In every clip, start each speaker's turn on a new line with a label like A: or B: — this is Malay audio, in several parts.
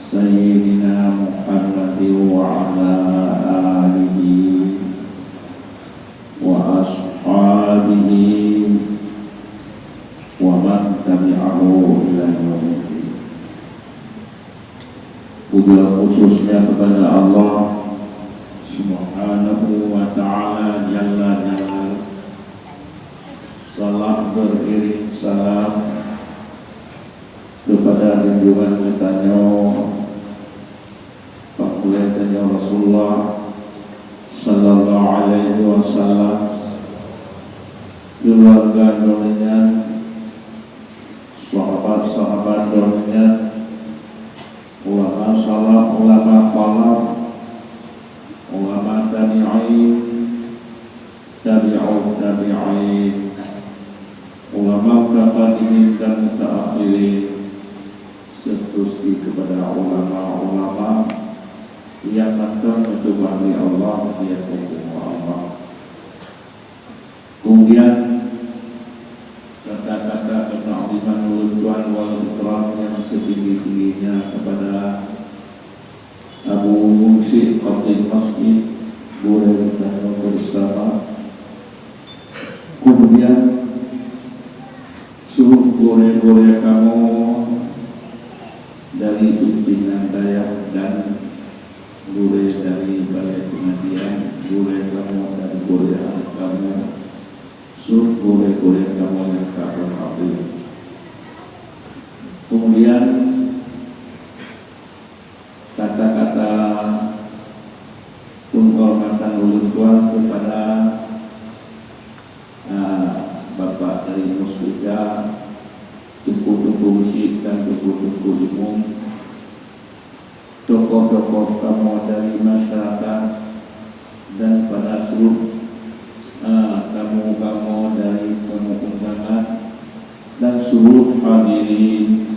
A: سيدنا محمد وعلى آله وأصحابه ومن تبعه إلى يوم الدين. Puja khususnya kepada Allah Subhanahu wa ta'ala Jalla Jalla. Salam beriring salam kepada junjungan kitanya Baginda Rasulullah sallallahu alaihi wasallam, keluarga doanya, sahabat-sahabat doanya, ulama salaf, ulama khalaf, ulama tabi'in, tabi'in, ulama mutaqaddimin dan mutaakhirin, seterusnya kepada ulama-ulama yang akan mencobai Allah, dia Allah. Kemudian kata-kata pena'ziman wal wal ikram yang setinggi-tingginya kepada Abu Munsyid Khatib Masjid boleh dan bersama. Kemudian suruh boleh kamu dari pimpinan daya dan boleh dari balai pengajian, boleh kamu dari boleh kamu, suruh boleh kamu yang kabur habis. Kemudian kata-kata penghormatan ulun tua kepada Bapak dari Musbida, tuku-tuku musik dan tuku-tuku umum, tokoh-tokoh kamu dari masyarakat, dan pada seluruh kamu dari undangan dan seluruh hadirin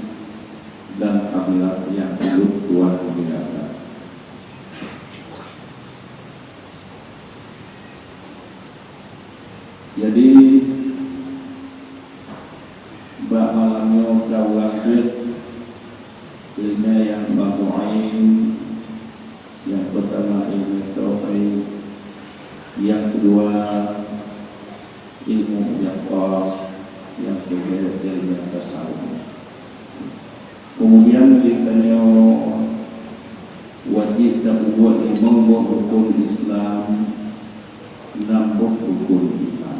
A: dan hadirat yang hidup Tuhan muliakan. Jadi bak malamnya kaulah ilmu yang bagu'in, yang pertama ilmu tauhid, yang kedua ilmu yaqah, yang ketiga ilmu tasawuf. Kemudian ditanya wajib buat ilmu hukum Islam, nambah hukum iman.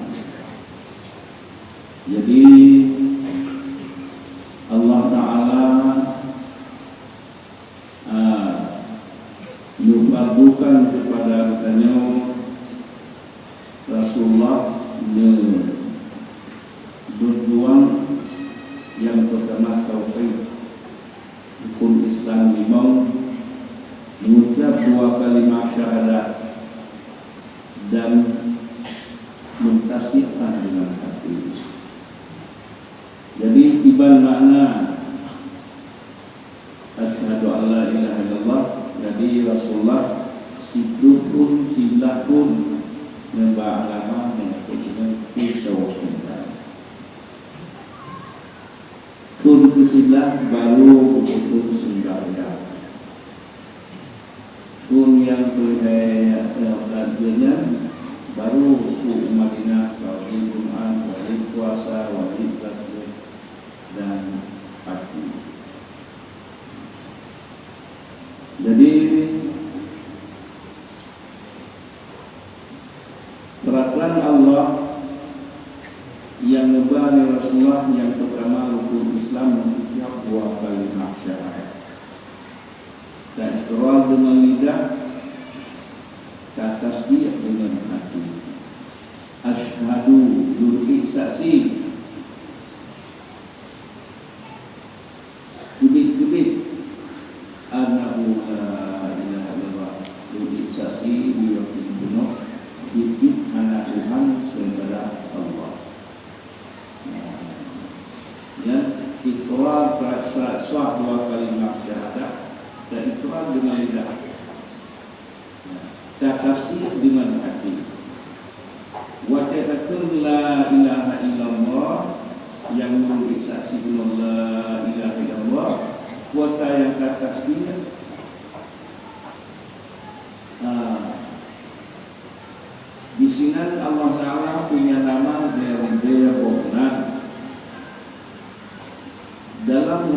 A: Jadi Allah Ta'ala bukan kepada katanya Rasulullah berjuang yang pertama tauhid, hukum Islam limau, mengucap dua kalimat syahadat dan mentasbihkan dengan hati. Jadi tiba makna asyhadu an la ilaha illallah. Jadi Rasulullah situ pun silah pun membah agama dengan tauhid. Pun kesilah baru pun sembahyang. Pun yang berhadiahnya baru Madinah, wajib Jumat, wajib puasa, wajib zakat dan haji. Jadi peraturan Allah yang memberi Rasulullah yang pertama rukun Islam mengucap dua kalimat syahadat dan iqrar dengan lidah dan tasbih dengan hati. Asyhadu saksi kubit annahu la ilaha illallah, saksi diyakini kubit anak Tuhan sembara Allah. Ya, iqrar sah dua kalimat syahadat dan iqrar dengan lidah, dan tasbih dengan hati. Wa ta'atul la ilaha illallah, yang memberi saksi la ilaha illallah, wa ta'atul tasbih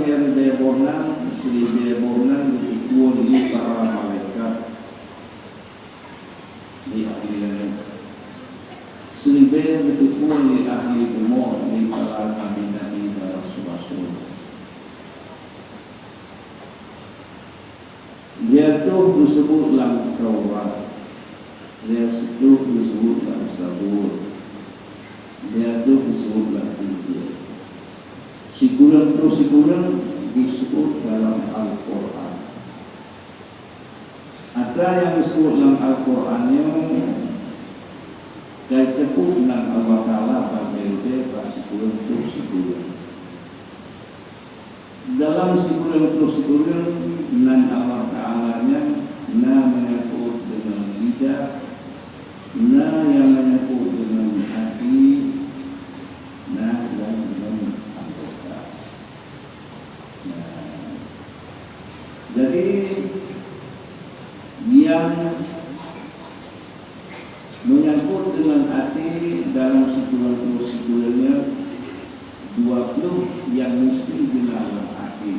A: yang dia bonang, si dia bonang dikumpul di para malaikat di akhirnya. Seribu dikumpul di ahli umur di para nabi-nabi dan rasul-rasul. Dia tu disebut dalam Taurat, dia tu disebut dalam Zabur, dia tu disebut dalam Injil. Sikuran disebut dalam Al-Quran. Ada yang disebut dalam Al-Qurannya kaya cukup dengan Allah Ta'ala bagi dia sikuran. Dalam sikuran dengan Allah Ta'ala-nya menyebut dengan lidah, yang menyebut dengan hati, yang dengan anggota. Jadi yang menyangkut dengan hati dalam sikurannya 20 yang mesti di dalam hati,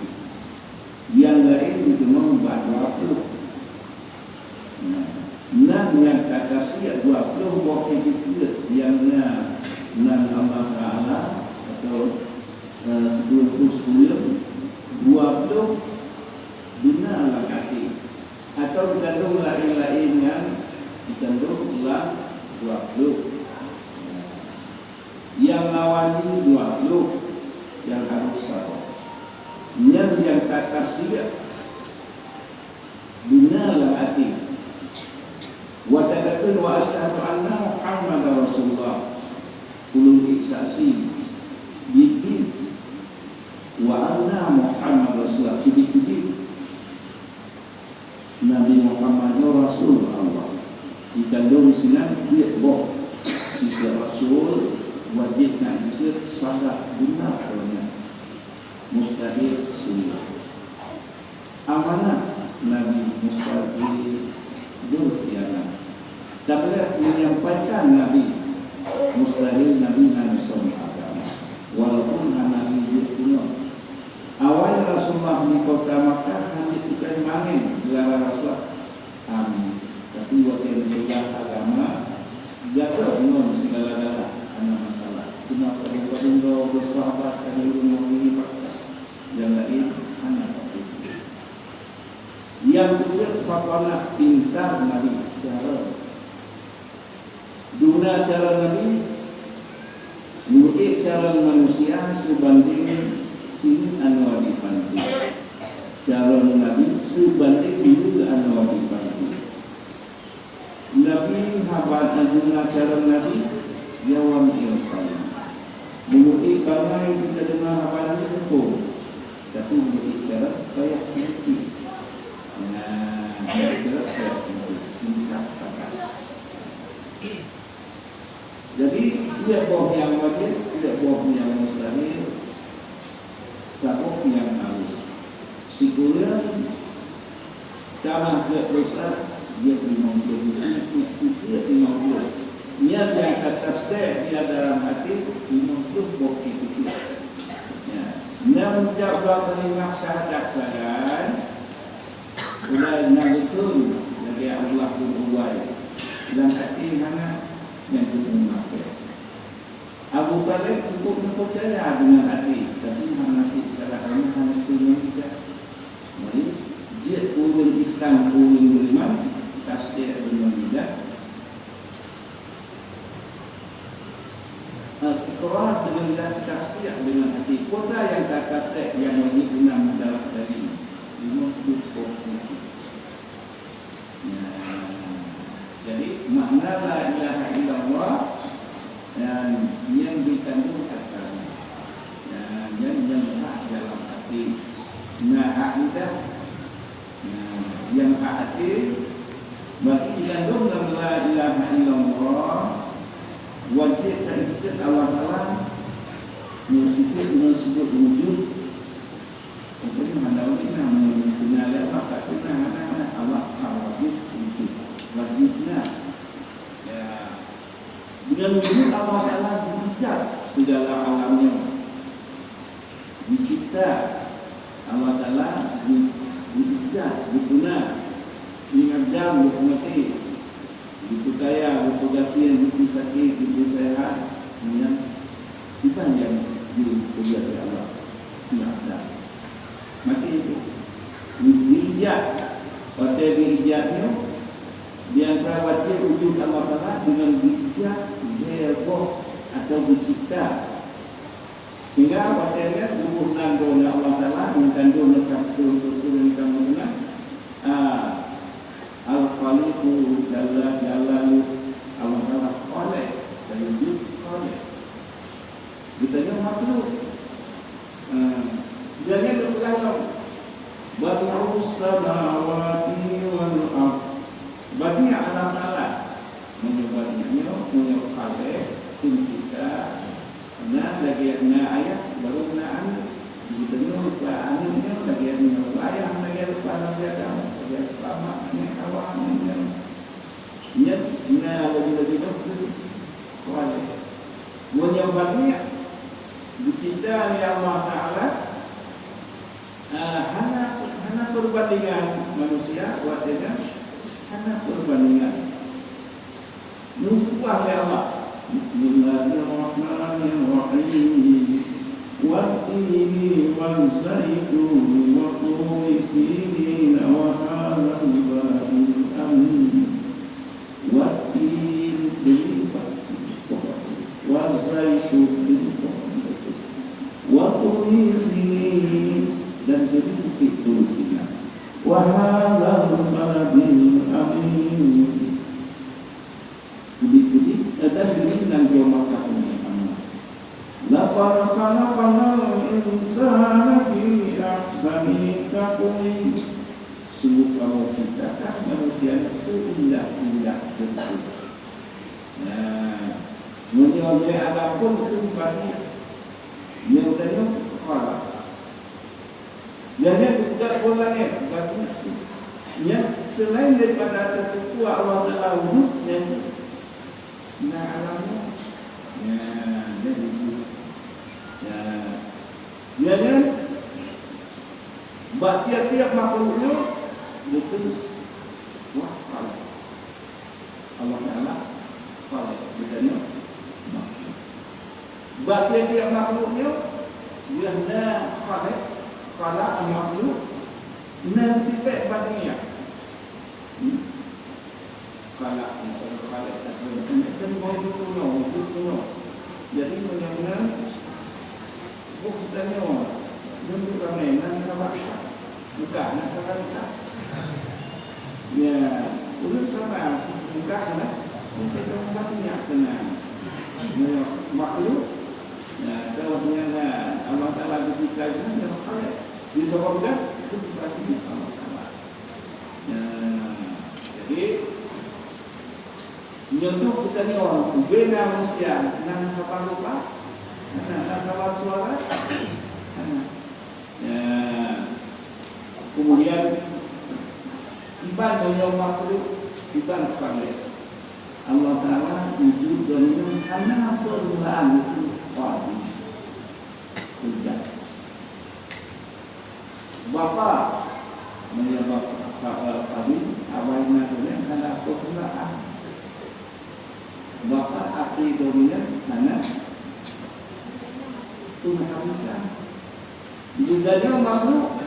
A: yang lain itu membuat 20. Yang ke atas dia 20 wakil itu yang Allah Ta'ala atau 10 20 binalah hati atau dikandung lain-lain yang dikandunglah 20 yang awalnya 20 yang harus sabar. Yang ke atas dia binalah hati. Wa tadakun wa asyhadu anna Muhammadar Rasulullah. Ulul saksi bibi wa anna Muhammad Rasulullah. Bibi Nabi Muhammad Rasul Allah. Dikandung sinan dia boh si Rasul wajibnya itu sangat benar orangnya. Mustahil sunnah. Amanah Nabi mustahil durtiana. Dapat menyampaikan Nabi mustahil Nabi semua agama. Walaupun Nabi itu awal Rasulullah di kota Makkah hanya bukan main gelar Rasulullah. Amin. Tapi waktu menjaga agama jatuh dengan segala-galanya hanya masalah. Cuma pada bersahabat dan ilmu ini yang lain hanya itu. Yang kedua fakana pintar Nabi cara. Guna cara Nabi murid cara manusia sebanding sini anwar dipanti. Cara Nabi sebanding dulu anwar dipanti. Nabi habat guna cara Nabi jawab ilfan. Murid bangga yang kita dengar habat itu tapi murid cara kayak sedikit. Cara kayak sedikit singkat kata. Jadi tidak bohong yang wajib, tidak bohong yang mustahil, sabuk yang halus. Sikuran tanah ke besar dia 50, dia 50. Niat yang atas dia dalam hati 50 bukti itu. Ya, mencoba menerima syahadat saya, mulai betul dari Allah berbuat dan hati mana yang memakai. Abu Talib cukup percaya dengan hati, tapi masih caranya hanya turun tidak. Jadi dia turun Islam turun beriman, tasbih beriman tidak. Quran dengan tasbih dengan hati. Kota yang tak tasbih yang mengguna dalam dari 50 porsi. Jadi makna la ilaha illallah dan yang dikandung agama dan yang letak dalam hati. Akidah yang hati bagi dikandung dalam la ilaha illallah wajib dan kita Allah Ta'ala disebut wujud. Kemudian mandawina mengenal maka kita Allah wajib wujud. Wajibnya ya, dengan wujud Allah Ta'ala dijak segala alamnya dicipta Allah Ta'ala dijah, diguna, dingajam, dikumati, diputaya, dipugasian, dipisaki, dipisehat, kita yang dipuja oleh Allah. Tidak ada. Maka itu bijak, pada bijaknya di antara wajib wujud Allah Ta'ala dengan bijak, heboh atau bercipta. Hingga pada tubuh nando Allah Ta'ala mengandung satu keseluruhan kamu dengan Al-Khaliqu Jalla Jalalu Allah Ta'ala oleh dan wujud oleh. Ditanya makhluk. Jadi berkata Badi'us samawati wal ardh. Badi' Allah Ta'ala menyebabnya menyebabkan pencipta. Nah, bagiannya ayat baru kenaan ditenung ke anehnya bagiannya ayat bagian pada bagian pertamanya awalnya ya nah lebih dahulu wala menyebabnya dicinta oleh Allah Ta'ala hanya perbandingan manusia wajahnya hanya perbandingan nusuklah oleh Allah. Bismillahirrahmanirrahim. Wat-tini waz-zaitun wa turi sinin wa hadzal baladil amin. Wat-tini waz-zaitun wa turi sinin dan bukit turi sinin wa hadzal baladil amin. Dan dengan dia makanya laqad khalaqnal insana fi ahsani taqwim. Sungguh Allah ciptakan manusia seindah-indah bentuk. Nah, menyonya apapun kembali nyatanya kepala. Jadi tidak bolanya katanya selain daripada tertentu Allah Ta'ala wujudnya. Nah alamnya, jadi biarnya buat tiap-tiap makhluknya betul wah Allah Ta'ala kalau bedanya buat tiap-tiap makhluknya biarnya kalau makhluk nanti pek badannya kalau dan mau itu jadi benar-benar bukannya dan bukan mainan apa bukan apa ya udah sama bukan kita membuatnya tenang makhluk nah kalau ternyata Allah Ta'ala bercipta itu kalau disebabkan itu berarti Allah Ta'ala jadi nyentuh misalnya orang beda manusia nang sapa lupa nang salah suara kemudian iban banyak makhluk iban kalian Allah Ta'ala wujud dengan karena perubahan itu wajib tidak Bapak menyebab tadi awalnya karena perubahan Bapak api dominan karena Tuhan bisa budaya makhluk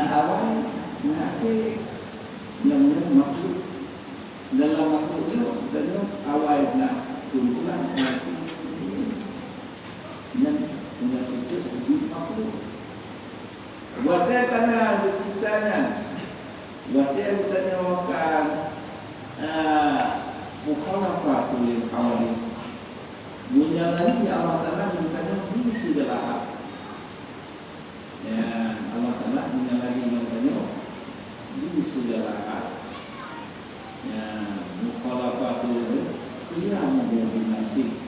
A: awal api yang makhluk dalam makhluknya dan awal kumpulan dan punya situ wujud makhluk buatnya karena berciptanya buatnya bertanya makan mukhalafatul hawadis menyalahi Allah Ta'ala mengatakan di segala hal ya Allah Ta'ala menyalahi mengatakan di segala hal ya mukhalafatul qiyam bil nasib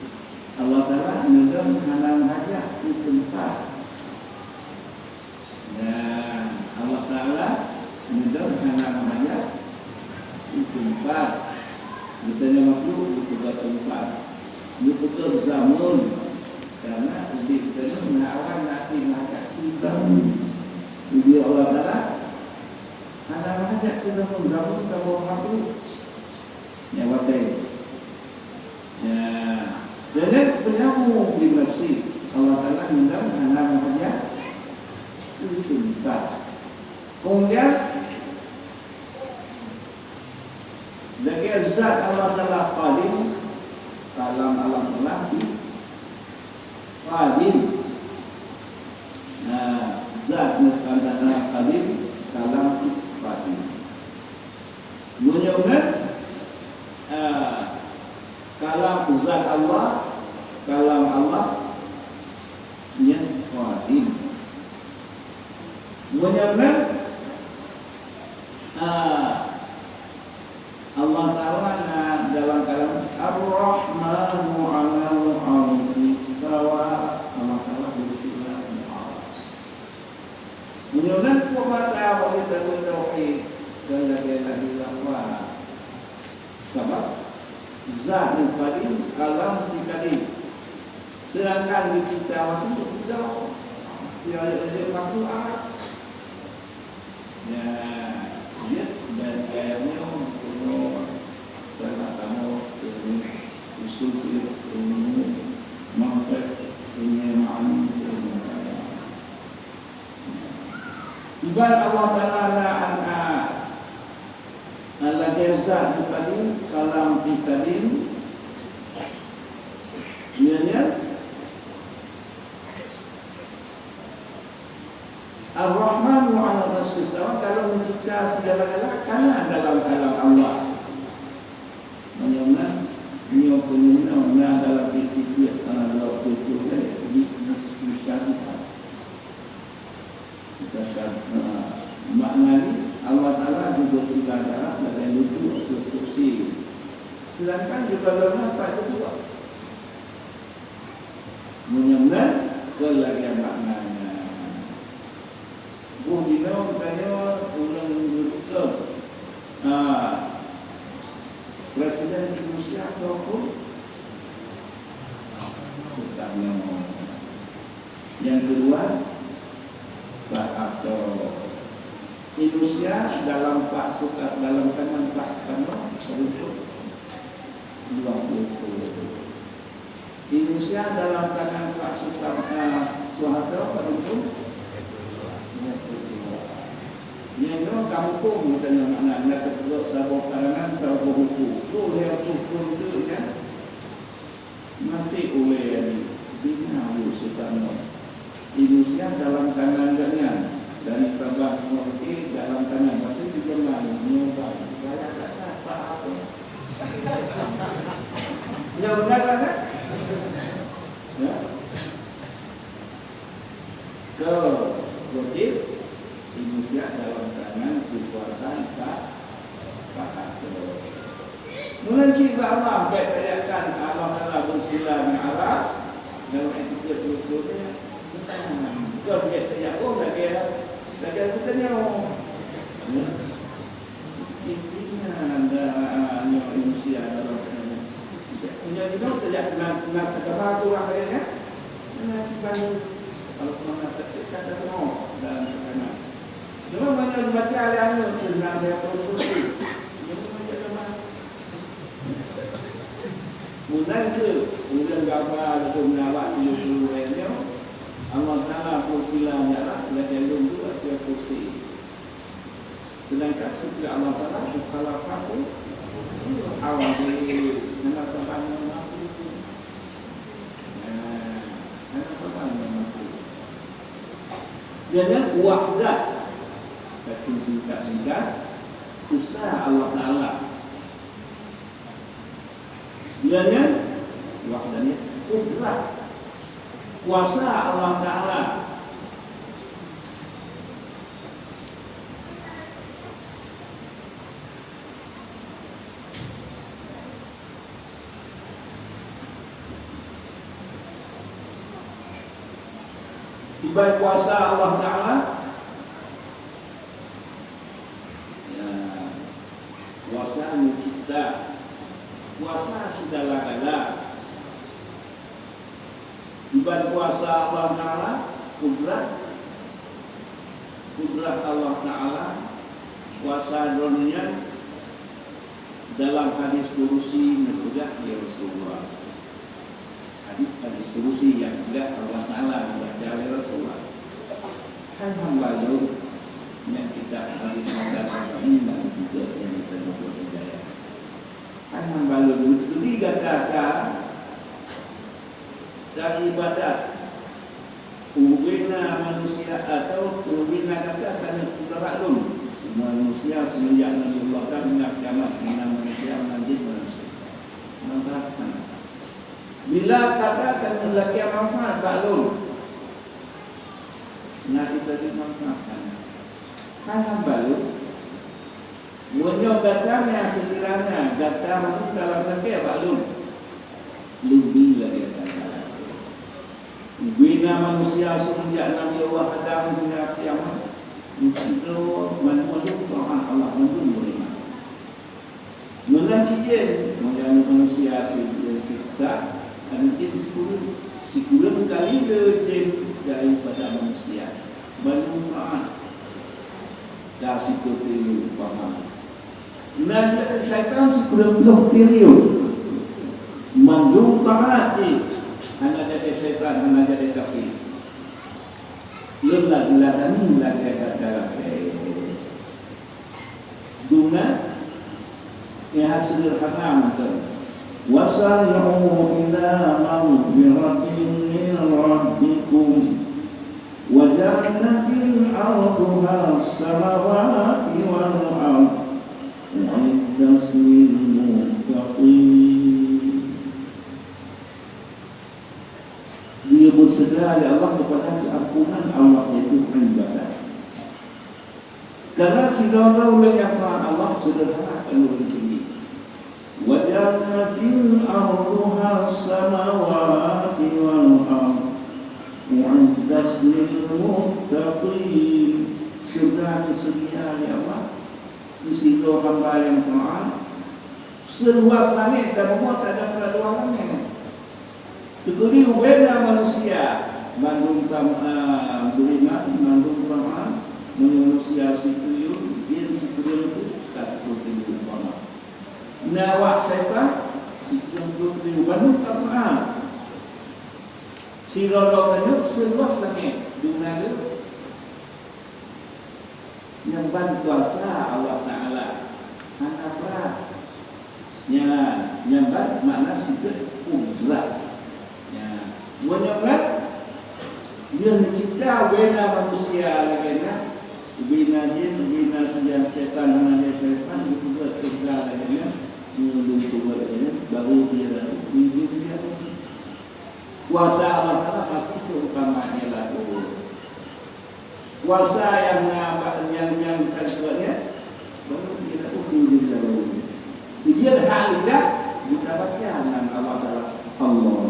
A: Allah Ta'ala mengatakan halang hajat di tempat ya Allah Ta'ala mengatakan halang hajat di tempat Ditanya makhluk butuh tempat, butuh zaman, karena lebih ditanya menawan nanti maka Zamun. Jadi Allah Ta'ala ada mengajak ke zaman-zaman sama makhluk yang watai. Ya, dan penyamu di masjid Allah Ta'ala minta anak mengajak itu tak. Kemudian lagi zat Allah Ta'ala qadim dalam alam lagi qadim. Zat Allah qadim dalam qadim. Menunjukkan kalam zat Allah, kalam Allah yang qadim. Menunjukkan Allah Ta'ala dalam kalam Ar-Rahmanu 'alal 'arsy istawa. Allah Ta'ala bersila di atas. Menunjukkan kepada wali tauhid dan la ilaha sebab zat qadim kalam qadim. Sedangkan dicipta waktu sudah siapa waktu aras. Ya, dia dan kayaknya untuk sama usul ilmu manfaat punya makna. Ibarat Allah Ta'ala al-jazza qadim kalam qadim. Ianya Ar-Rahmanu 'ala al-'arsy istawa. Kalau mencipta segala-galanya karena dalam kalam Allah. Menyenang nyo punya dalam fikir dalam fikir di syariat. Kita syariat maknanya Allah Ta'ala juga segala dan duduk kursi. Sedangkan juga dalam apa itu juga menyenang kelagian maknanya. Dino katanya ulang duduk Presiden Indonesia ataupun Soekarno. Yang kedua Pak Harto. Indonesia dalam Pak Soekarno, dalam tangan Pak Soekarno untuk 20. Indonesia dalam tangan Pak Soeharto untuk yang itu kampung bukan anak-anak terpeluk sabuk karangan sabuk buku tu yang hukum itu kan masih oleh bina Soekarno. Indonesia dalam tangan dengan dari Sabah Merauke dalam tangan masih juga menyoba saya kata apa ya benar kan ya ke Gojek Indonesia dalam tangan kekuasaan Pak Harto. Mencipta Allah baikkan Allah Ta'ala bersila di aras dalam etiket berikutnya. Kalau dia tidak lagi bertanya intinya anda Indonesia dalam punya kita tidak kenal kata tu akhirnya mengakibatkan kalau kata no dalam kata cuma banyak baca aliannya tentang dia produksi. Mudah itu, mudah gambar itu menawar 70 lainnya. Allah Ta'ala kursilah lah, jalur itu ada kursi. Sedangkan setiap Allah Ta'ala kalau aku awal dengan tempat yang mampu. Ada sopan yang mampu. Jadi wahdah. Tapi singkat-singkat usaha Allah Ta'ala. Dianya wahdanya kudrat kuasa Allah Ta'ala. Tiba kuasa Allah Ta'ala ya, kuasa mencipta, kuasa segala-gala. Tiba kuasa Allah Ta'ala kudrat kudrat Allah Ta'ala, kuasa dunia. Dalam hadis kudusi juga ya Rasulullah, hadis kudusi yang juga Allah Ta'ala membaca oleh Rasulullah. Hai hamba yang kita hadis mengatakan ini dan juga yang kita dapat hidayah. Hai hamba itu kata dari ibadat ubina manusia atau ubina kata karena kudrat semua manusia semenjak Nabi Allah kan hingga kiamat dengan manusia menjadi manusia. Mengatakan bila katakan lelaki manfaat baklun, nak kita dimanfaatkan. Hai balu, menyobatan yang sekiranya datang dalam negeri baklun, lebih lagi kata. Bina manusia semenjak Nabi Allah Adam hingga kiamat. Mestilah menurut Quran Allah menerima. Menajikan menjadi manusia siksa dan jin 10 kali jin daripada manusia. Menurut Quran dah 10 triliun paham. Dan syaitan 10 triliun. Menurut Quran hanya jadi syaitan, hanya jadi kafir. Lelah ni lagi kata Duna yang sederhana betul. Wasari'u ila maghfiratin min rabbikum wa jannatin 'arduha as-samawati wal ardh u'iddat lil muttaqin. Dia bersegera ya Allah kepada keampunan Allah, yaitu ibadah. Karena sidara yang Tuhan Allah sederhana penuh tinggi. Wa jannatin 'arduha as-samawati wal ardh u'iddat lil muttaqin. Surga disediakan ya Allah di situ hamba yang taat, seluas langit dan bumi, tak ada peraduannya. Jadi ubena manusia mandung beriman, mandung beramal, manusia sikuyun, jin sikuyun itu tak bertinju beramal. Nawak syaitan sikuyun bertinju mandung beramal. Sirolog itu seluas langit dunia itu yang kuasa Allah Ta'ala. Apa? Yang makna sikut uzlah. Menyebab dia mencipta bina manusia lagi na, bina jin, bina syaitan, bina syaitan, itu buat segala lagi na, menunduk buat lagi, baru dia dia kuasa Allah Taala masih seutamanya lah. Kuasa yang buatnya, baru dia uji jauh. Ujian halidah kita baca nama Allah Taala. Allah.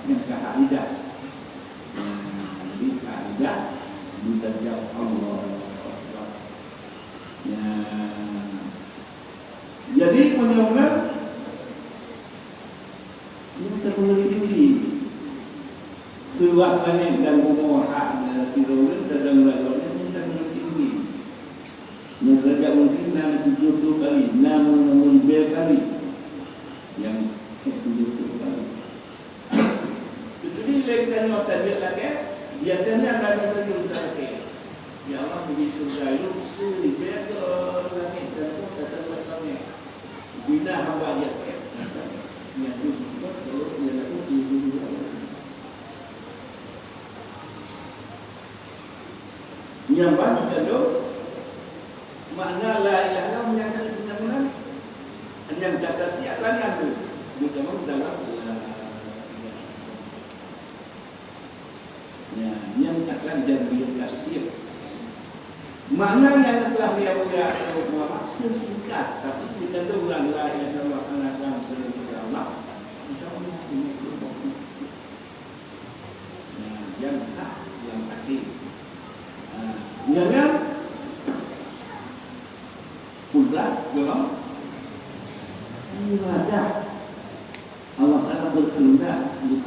A: Yang kehadiran, jadi kehadiran kita jauh Allah. Ya, jadi menyebabkan kita memiliki seluas langit dan bumi hak sirulun dalam lagunya kita memiliki. Mereka mungkin nak 70 kali, namun lebih kali yang 70 kali. Lekisan nota dia lagi, dia tanya lagi lagi. Ya Allah bagi surga itu seribu langit dan kata langit. Bila hamba dia yang itu kalau dia lalu di yang banyak itu makna la ilaha illallah yang benar-benar yang kata siapkan itu bukan dalam yang akan jadi kasih. Makna yang telah dia Muhammad sesingkat, tapi kita tahu la ilaha illallah anak seluruh Allah. Insyaallah ini kelompok. Yang tak, yang hati. Yang kudrat, belum. Ada Allah Taala berkehendak untuk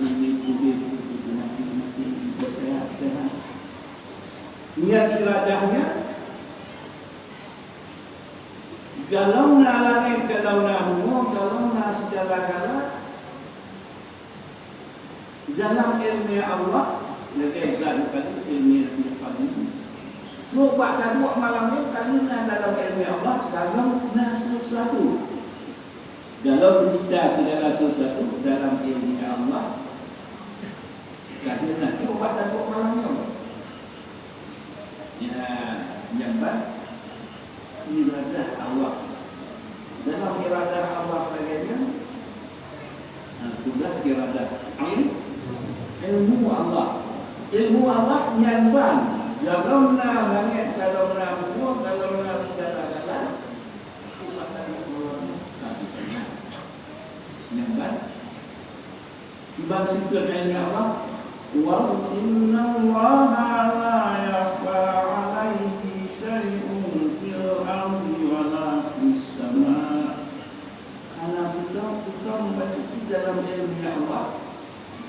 A: sehat-sehat. niat iradahnya, kalau na langit, kalau na bumi, kalau na segala-gala dalam ilmu Allah, lagi zat kali ilmu Tuhan. Cuba buat malam ni kalina dalam ilmu Allah dalam sesuatu. Dalam mencipta segala sesuatu dalam ilmu Allah. Kalina cuba buat malam ni. Ya, yang iradah Allah. Dalam iradah Allah bagian sudah iradah ilmu Allah. Ilmu Allah nyamban dalam langit, dalam bumi, dalam segala-gala. Nyamban ibang sifat ilmu Allah. Wa inna Allaha la yakhfa 'alaihi syai'un fil ardi wa la fis sama'. Karena kita membaca dalam ilmu Allah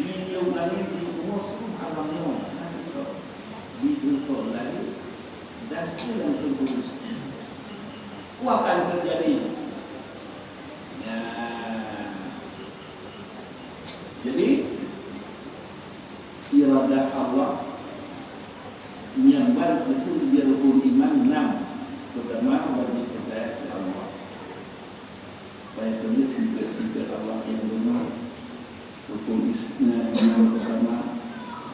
A: di yang langit, di musuh alamnya, di dunia lagi dan yang tertulis akan terjadi. Ya. Jadi iradah Allah yang itu dia rukun iman 6. Pertama wajib percaya kepada Allah. Baik itu sifat-sifat Allah yang benar. Rukun iman pertama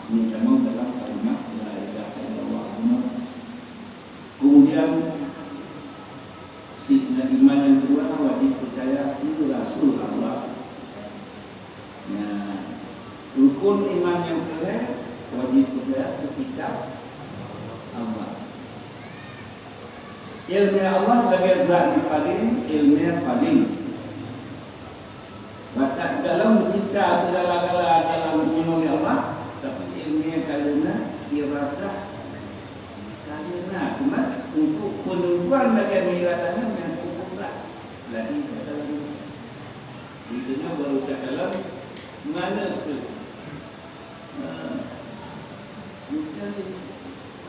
A: menyambung dalam kalimat la ilaha illallah. Kemudian sifat iman yang kedua wajib percaya itu Rasul Allah. Nah, rukun iman yang ketiga wajib percaya kepada Allah. Ilmu Allah sebagai zat paling, ilmu paling. Bahkan dalam mencipta segala-gala dalam ilmu Allah, tapi ilmu kalina iradah kalina cuma untuk penentuan bagian iradahnya yang cukup berat. Lagi dalam idenya baru dalam mana tu? Misalnya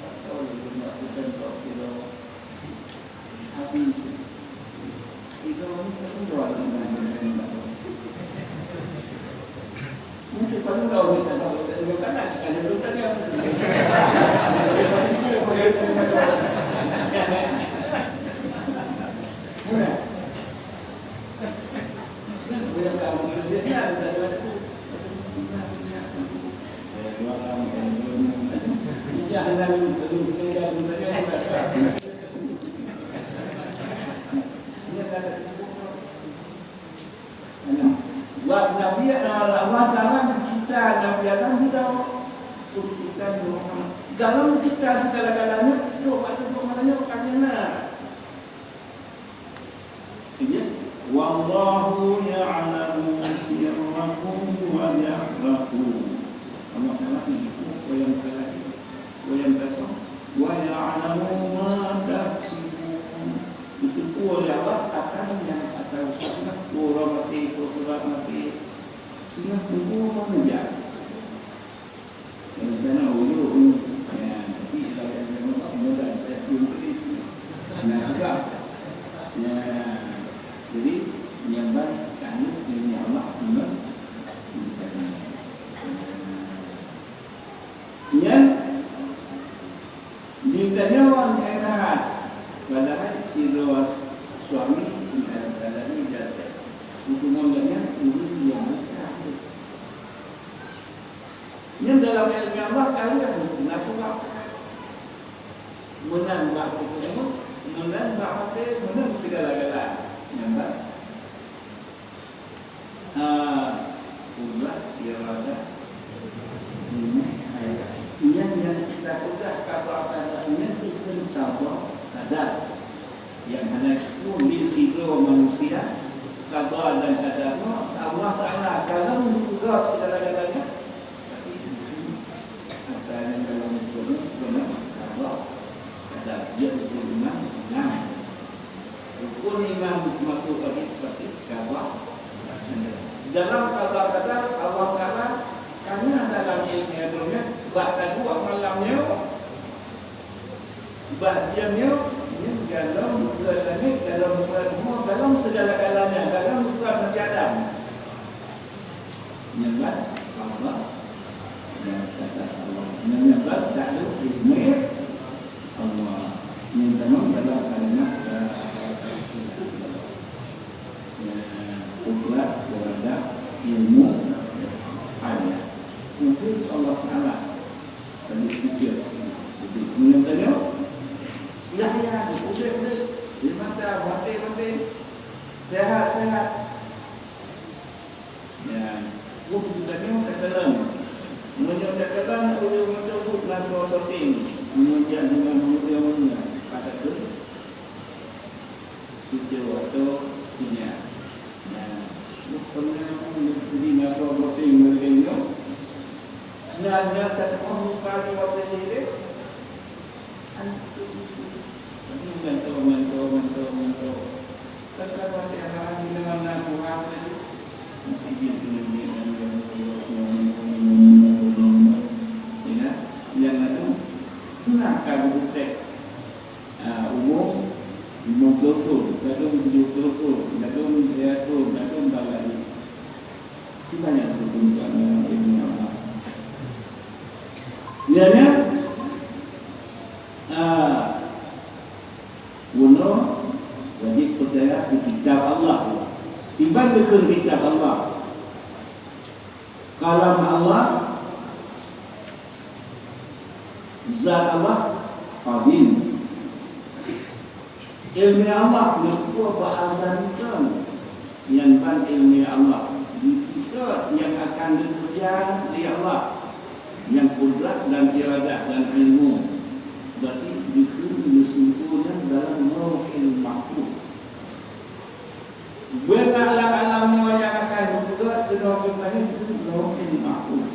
A: asal kita bukan kira habis itu kita buat dengan mungkin kalau tahu kita tahu kita nak cakap dulu tadi apa? Buat Nabi Allah dalam mencipta Nabi Adam juga mencipta Muhammad. Dalam mencipta segala-galanya, coba maknanya bagaimana? Ini wallahu ya'lamu sirrakum wa ya'lamu. Allah Taala itu yang kelak, yang kasar, wa ya'lamu ma taksibun. Itu oleh Allah akan yang atau sesuatu orang mati, sesuatu mati, sehingga tubuh menunjuk. Karena ulu, ya, tidak ada yang mudah terjadi. Nah, juga, ya, jadi yang baik kami ini Allah benar. Yang dimintanya orang enak, padahal si suami dalam ini jatuh. Hubungannya ini yang terakhir. Yang dalam ilmu Allah kalian nasabah menambah ilmu, menambah hati, menambah segala-gala. Nampak? Umat iradah ini ayat. Yang kita sudah kata-katanya itu contoh kadar yang hanya itu di situ manusia qada dan qadarnya Allah Taala kalau menurut segala-galanya tapi ada yang dalam benar Allah qadar dia iman rukun iman masuk lagi seperti qada dalam qadar Allah Taala karena dalam ilmu dunia bahkan dua malamnya bahagiannya dalam langit, dalam rumah, dalam segala-galanya, dalam bukan Nabi Adam. Nyebat Allah, yang kata Allah, nyebat tak ada ilmu Allah. Yang dalam kalimat uklat berada ilmu ayat. Mungkin Allah Taala tadi sikit. Jadi yang tadi Yahya udah di mata mati sehat. Ya, buku tadi katakan menyatakan untuk naso sorting kemudian dengan mulia pada tu hijau atau sinyal. Ya, bukannya jadi naso sorting mereka sebenarnya tak mahu kali waktu ini. Mantu. Terkadang ada di mana Tuhan masih gitu ya, yang ada nak kamu tek umum 50 tu, kadang 70 tu, kadang dia tu, kadang balai. Kita yang beruntung ini Allah. Ianya wajib percaya di kitab Allah. Iman betul kitab Allah, kalam Allah, zat Allah, qadim. Ilmu Allah itu bahasa kita yang ban ilmu Allah. Kita yang akan bekerja di Allah, yang kudrat dan iradah dan ilmu. Berarti disempurnakan dalam lauhul mahfuz. Bukan alam-alam yang akan juga dalam lauhul mahfuz.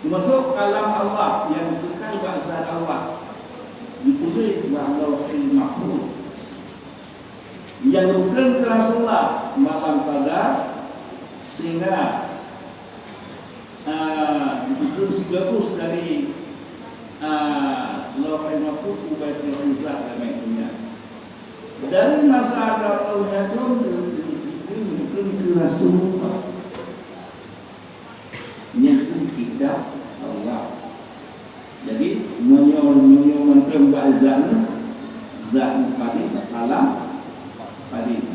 A: Masuk kalam Allah yang bukan bahasa Allah ditulis dalam lauhul mahfuz. Yang bukan Rasulullah malam pada sehingga itu sebagus dari lauhul mahfuz bukan Rasulullah dalam dunia. Dari masa Allah itu ke Rasulullah yang kitab Allah. Jadi menyoman pembazaan zat qadim alam qadim.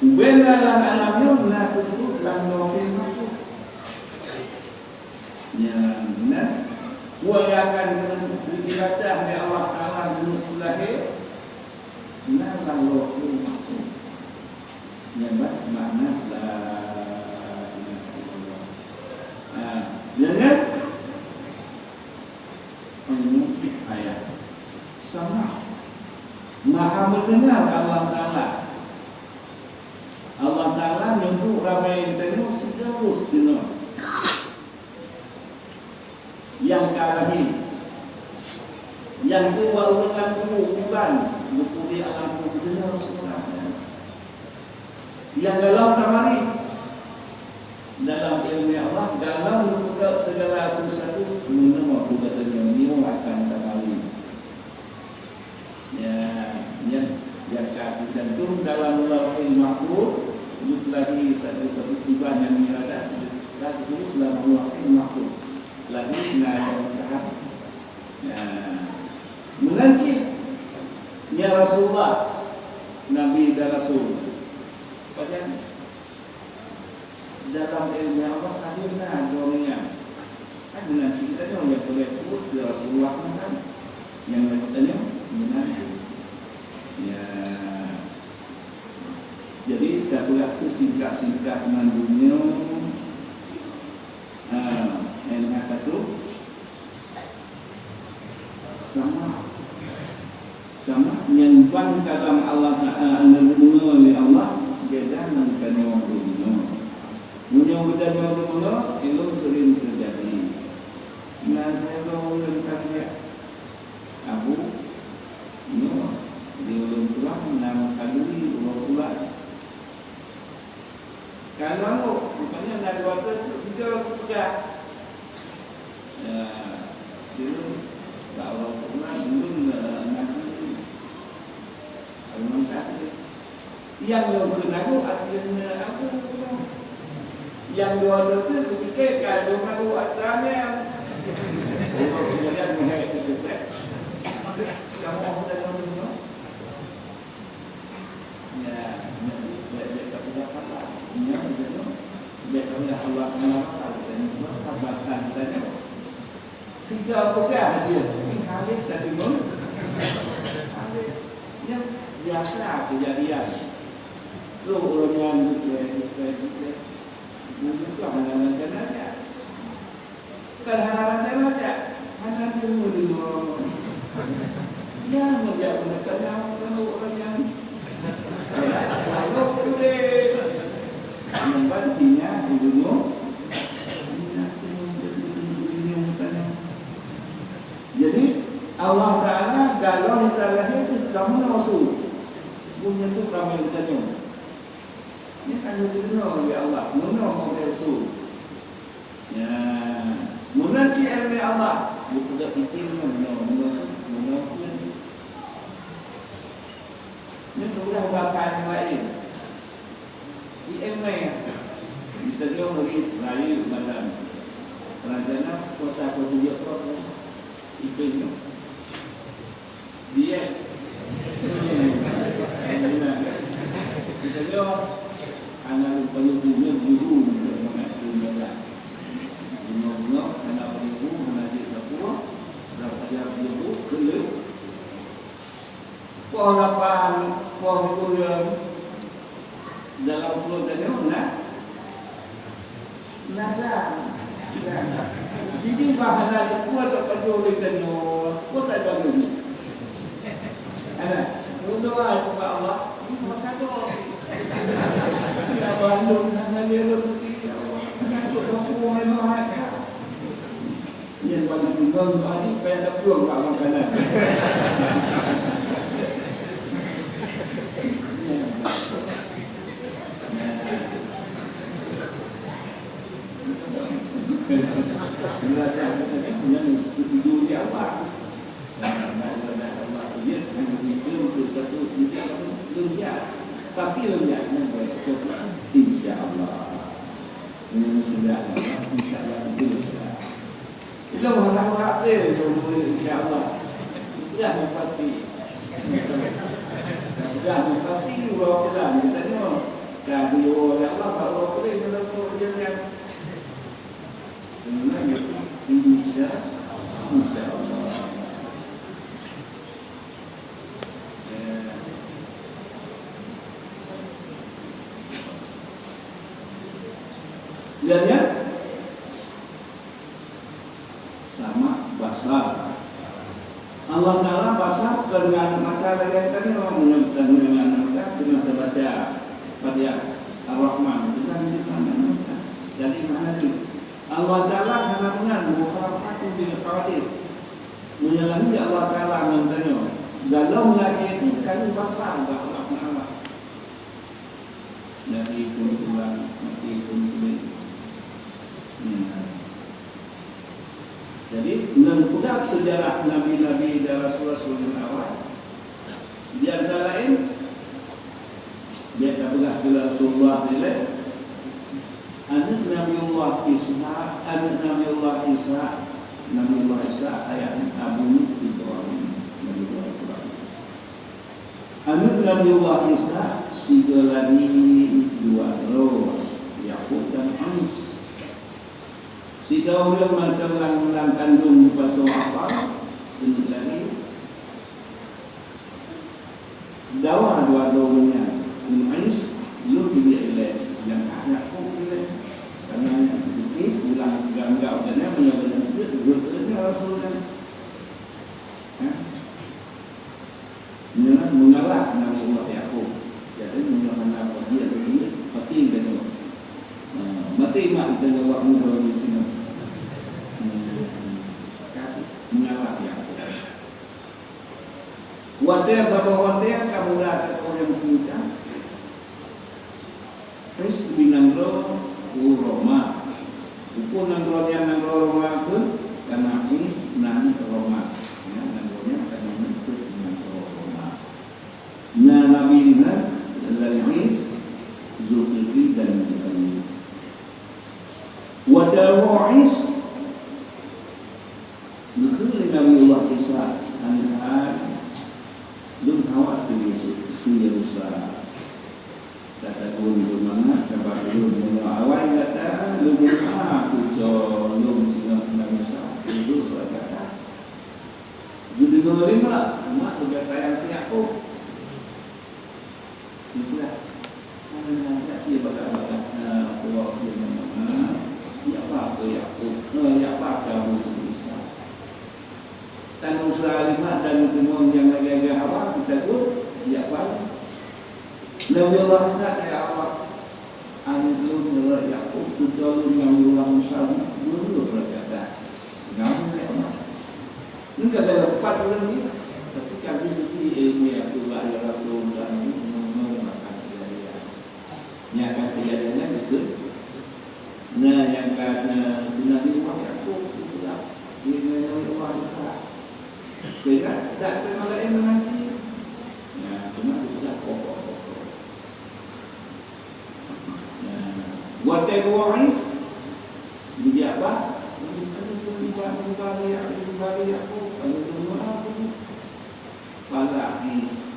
A: Benda alamnya nak tersebut dalam lauhul mahfuz. Ya, benar. Wa akan dibaca oleh Allah Taala dulu lahir. Nah, lauhul mahfuz. Yang makna la ilaha illallah. Jangan ayat sama maha mendengar Allah Taala. Allah Taala nyuruh ramai tadi segalus dunia. Yang kalahi yang keluar dengan bukan di alam dunia semuanya. Yang dalam tamari dalam ilmu Allah, dalam segala sesuatu menemu sudah terjadi akan tamari. Ya, tercantum dalam lauhul mahfuz lagi satu kutipan yang dirada dan disebut dalam lauhul mahfuz. Lagi nak tahap mengancik ya Rasulullah, Nabi dan Rasul. Pada dalam ilmu Allah hadirlah dunia. Kan mengancik saja yang boleh sebut ya Rasulullah kan yang bertanya mengancik. Ya, jadi tak boleh sesingkat-singkat dengan dunia. Yang kata tu sama yang bang kalam Allah oleh Allah beda dengan yang dunia. Dunia beda dengan dunia itu sering terjadi. Nah, kalau orang dia Abu Nuh di ulun tulang nama kali ulun. Kalau bukannya dari waktu itu sudah dulu kalau pernah dulu nak Yang lo kenaku artinya aku. Yang dua itu ketika kalau kamu artinya kemudian mengenai itu kamu mau tahu dulu? Ya, dia tak dapat lah. Dia begitu. Dia punya Allah masalah dan masalah bahasa kita. Tiga pegang dia. Ini Khalid tadi pun. Khalid yang biasa kejadian. Tu orang yang kita itu hanya saja. Bukan hal-hal saja. Hanya dulu. Ya, menjadi mereka orang yang kalau boleh membantinya di dunia. Jadi Allah Ta'ala dalam istilahnya itu kamu rasul punya itu kamu bertanya ini kan dunia oleh Allah mana mau rasul ya mana si ilmu Allah bukan tak kecil mana ini sudah bahkan yang lain di ilmu kita dia murid lain macam kerajaan kota dia itu dia kita dia anak penyusunya guru mengajar mengajar anak penyusu mengajar semua belajar guru kelih pohon kuliah dalam pulau Tanjung nada jadi bahagia kuat apa jolly Tanjung kuat ada lagi ada berdoa kepada Allah maka doa ya Bandung hanya dia rezeki Allah aku tahu mereka yang paling tinggal hari pada pulang kat makanan pasti lenyapnya baik insya Allah ini sudah insya Allah itu harap insya Allah sudah pasti bahwa kita tanya dari Allah bahwa kita dalam perjalanan insya Allah dan sama basar Allah Ta'ala basar dengan mata yang tadi orang menyebutkan dengan mata dengan terbaca Fatihah Ar-Rahman dengan mata jadi mana ni Allah Ta'ala karena mukhalafat bil qawadis menyalahi Allah Ta'ala mentanya dalam lagi itu kan basar Allah Ta'ala jadi kumpulan mati kumpulan jadi mengudak sejarah Nabi-Nabi dan Rasul-Rasul yang awal di antara lain dia kabelah bila Rasulullah nilai anak Nabiullah Isa ayat Abu Ibrahim anak Nabiullah Isa sigolani dua roh Yakub dan Anis si Daud menang kandung pasal apa ini lagi dawa dua-duanya Ais lu dia ilai yang anak pun ilai karena Ais pulang ganggal dan menyebabkan itu Rasulullah mengalah Nabi Allah Yakub jadi mengalah apa dia mati dan mati mak dan awak muda di sini mengalah Yakub wadah sama wadah kamu dah orang singkat terus binangro Roma upun nangro yang nangro Roma pun karena ini nang Roma ya nangronya karena itu nangro Roma nah Nabi ini dari Musa. Kata guru mana? Coba dulu awal kata lu aku lu singa Nabi Musa. Itu kata. Jadi guru mak tugas saya aku. Itulah. Mana sih bakat-bakat Allah Subhanahu ya apa ya apa kamu bisa. Dan usaha lima dan semua yang lagi awal kita tu ya apa? Nabi Allah Isa ya Allah. Anjur nurut Yakub tujuan yang ulang usaha dulu berkata. Kamu ya Allah. Ini kata lepas lagi. Tapi kami ini Abdullah ya Rasul dan mengatakan dia. Yang akan kejadiannya itu. Nah yang karena Nabi Yakub itulah ini Nabi Allah Isa. Sehingga tak terima lain mengaji. Ya, cuma itulah pokok-pokok. Ya, buat teroris dia apa? Kembali aku kalau rumah aku pada is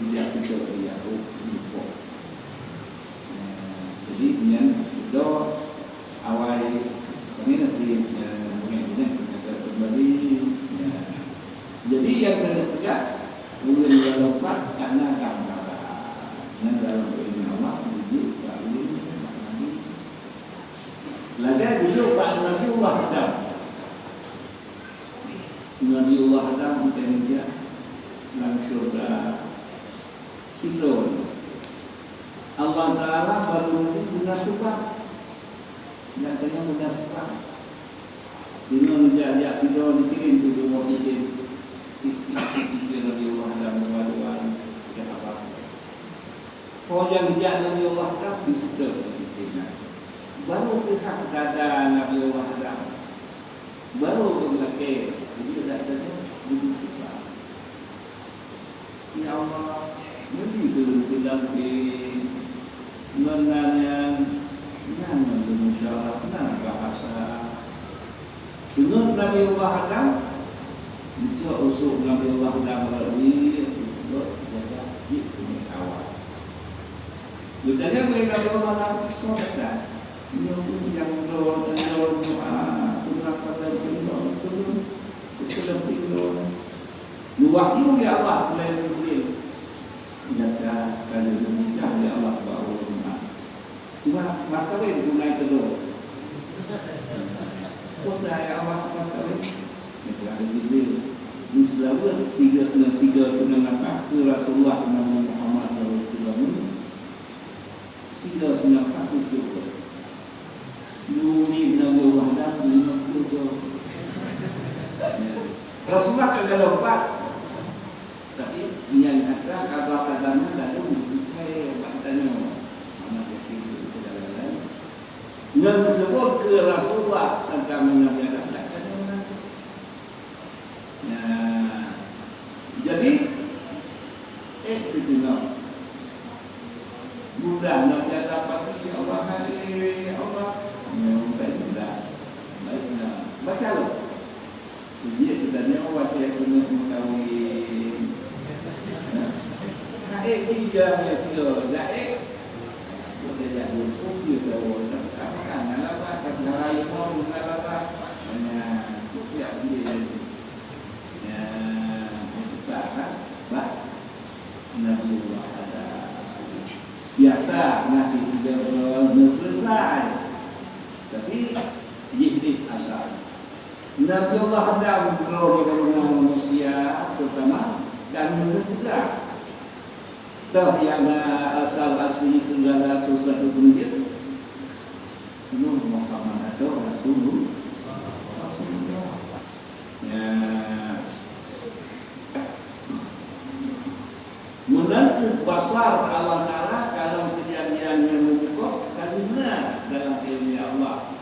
A: dia tidak dia aku lupa. Jadi yang itu awal ini nanti mungkin kita kembali. Jadi yang ketiga mungkin lupa karena gambaran. Yang dalam ilmu Allah dibuat kali lagi dulu Pak Nabi Allah Adam. Nabi Allah Adam dia langsung ke Sidon. Allah Taala baru guna sebab yang tanya guna sebab. Jadi dia Sidon dikirim ke rumah itu. Nabi Allah Adam berdoa ya apa? Oh yang dia Nabi Allah Adam di Sidon. Baru kita kata Nabi Allah Adam baru berlaki jadi sudah tanya berbisiklah ya Allah nanti dalam menanya nama musyawarah nama bahasa menurut Nabi Allah Adam itu usul Nabi Allah Adam melalui untuk jaga jitu awal budaya Nabi Allah Adam sobat yang doa berapa dari doa itu lebih doa wahyu ya Allah mulai mungkin nyata kali menikah ya Allah baru cuma mas kawin itu naik kedua udah ya Allah mas kawin misalnya gitu misalnya siga senang apa ke Rasulullah Muhammad SAW siga senang kasih juga Yuni Nabi Allah dan 50 jauh. Rasulullah kagak lompat. Tapi yang kata kata-katanya lalu kayak katanya mana itu lain. Dan disebut ke Rasulullah tentang Nabi Adam katanya. Nah, jadi sejenak mudah Nabi dapat ya Allah hari Allah baca loh. Jadi sebenarnya awak yang punya mengetahui. Dia biasa dah. Boleh dah cukup dia tahu. Apa kan? Apa kalau mau apa? Hanya siap dia. Ya, bahasa, Nabi Allah ada. Biasa ngaji sudah selesai. Tapi ini asal. Nabi Allah Adam berlalu dengan manusia terutama dan juga dah yang asal asli segala sesuatu begitu. Nur Muhammad atau Rasulullah. Ya. Menantu basar Allah Taala dalam kejadian yang membuka karena dalam ilmu Allah.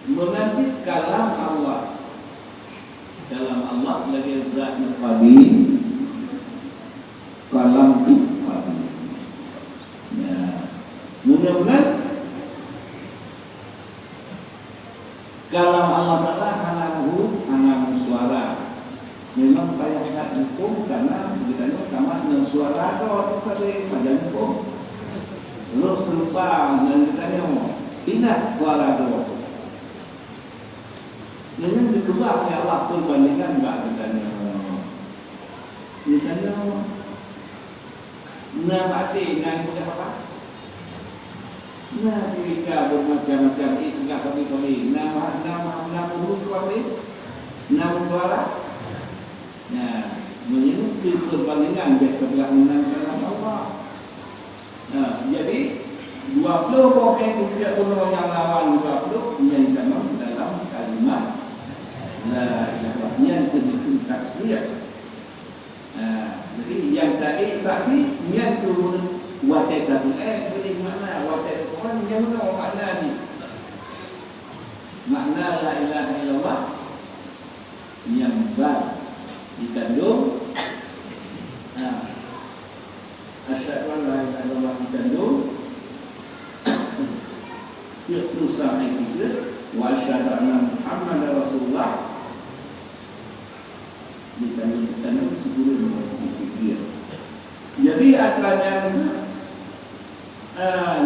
A: Mengaji kalam Allah dalam Allah lagi zatnya qadim kalam itu qadim ya mudah-mudahan kalam Allah Ta'ala hanamu suara memang kayak ingat hukum karena kita tamat dengan suara tu sering macam hukum. Lu serupa dengan kita ingat suara tu. Yang dikubah oleh Allah perbandingan tak kita nak hati dengan apa? Nah, jika bermacam-macam itu enggak kami nama urut kami, nama suara. Nah, menurut perbandingan dia telah menangkan Allah. Nah, jadi 20 orang itu tidak perlu yang lawan 20 yang sama dalam kalimat la ilaha yang terjadi tasbih. Jadi yang tadi saksi yang turun wadah beri mana wadah orang yang mana makna ni makna la ilaha illallah yang dikandung asyhadu an la ilaha illallah dikandung yaitu sahih kita wa asyhadu anna muhammadar rasulullah dikandung sebelum dipikir. Jadi akalnya itu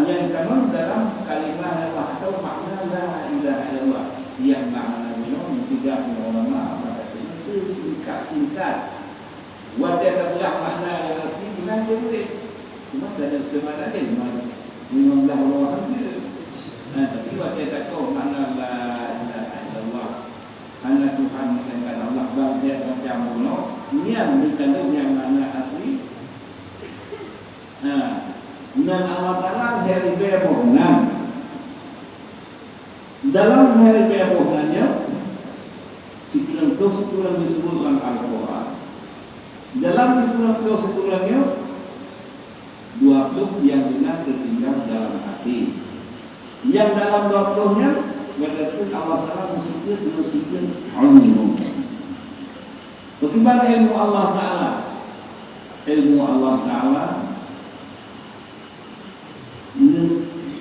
A: yang kanon dalam kalimat Allah atau makna la ilaha illallah yang maknanya tidak ulama berkata singkat wadah terbelah makna yang asli dengan dia boleh cuma ada kemana lain memang dah Allah saja. Tapi wadah tak tahu makna la ilaha illallah hanya Tuhan mengatakan Allah bahagia macam mana yang dikandung yang makna asli. Dan Allah Ta'ala hari berbohongan. Dalam hari berbohongannya sekurang-kurang disebut dalam Al-Quran. Dalam sekurang-kurangnya 20 yang benar tertinggal dalam hati. Yang dalam 20-nya berarti Allah Ta'ala mesti ilmu. Bagaimana ilmu Allah Ta'ala? Ilmu Allah Ta'ala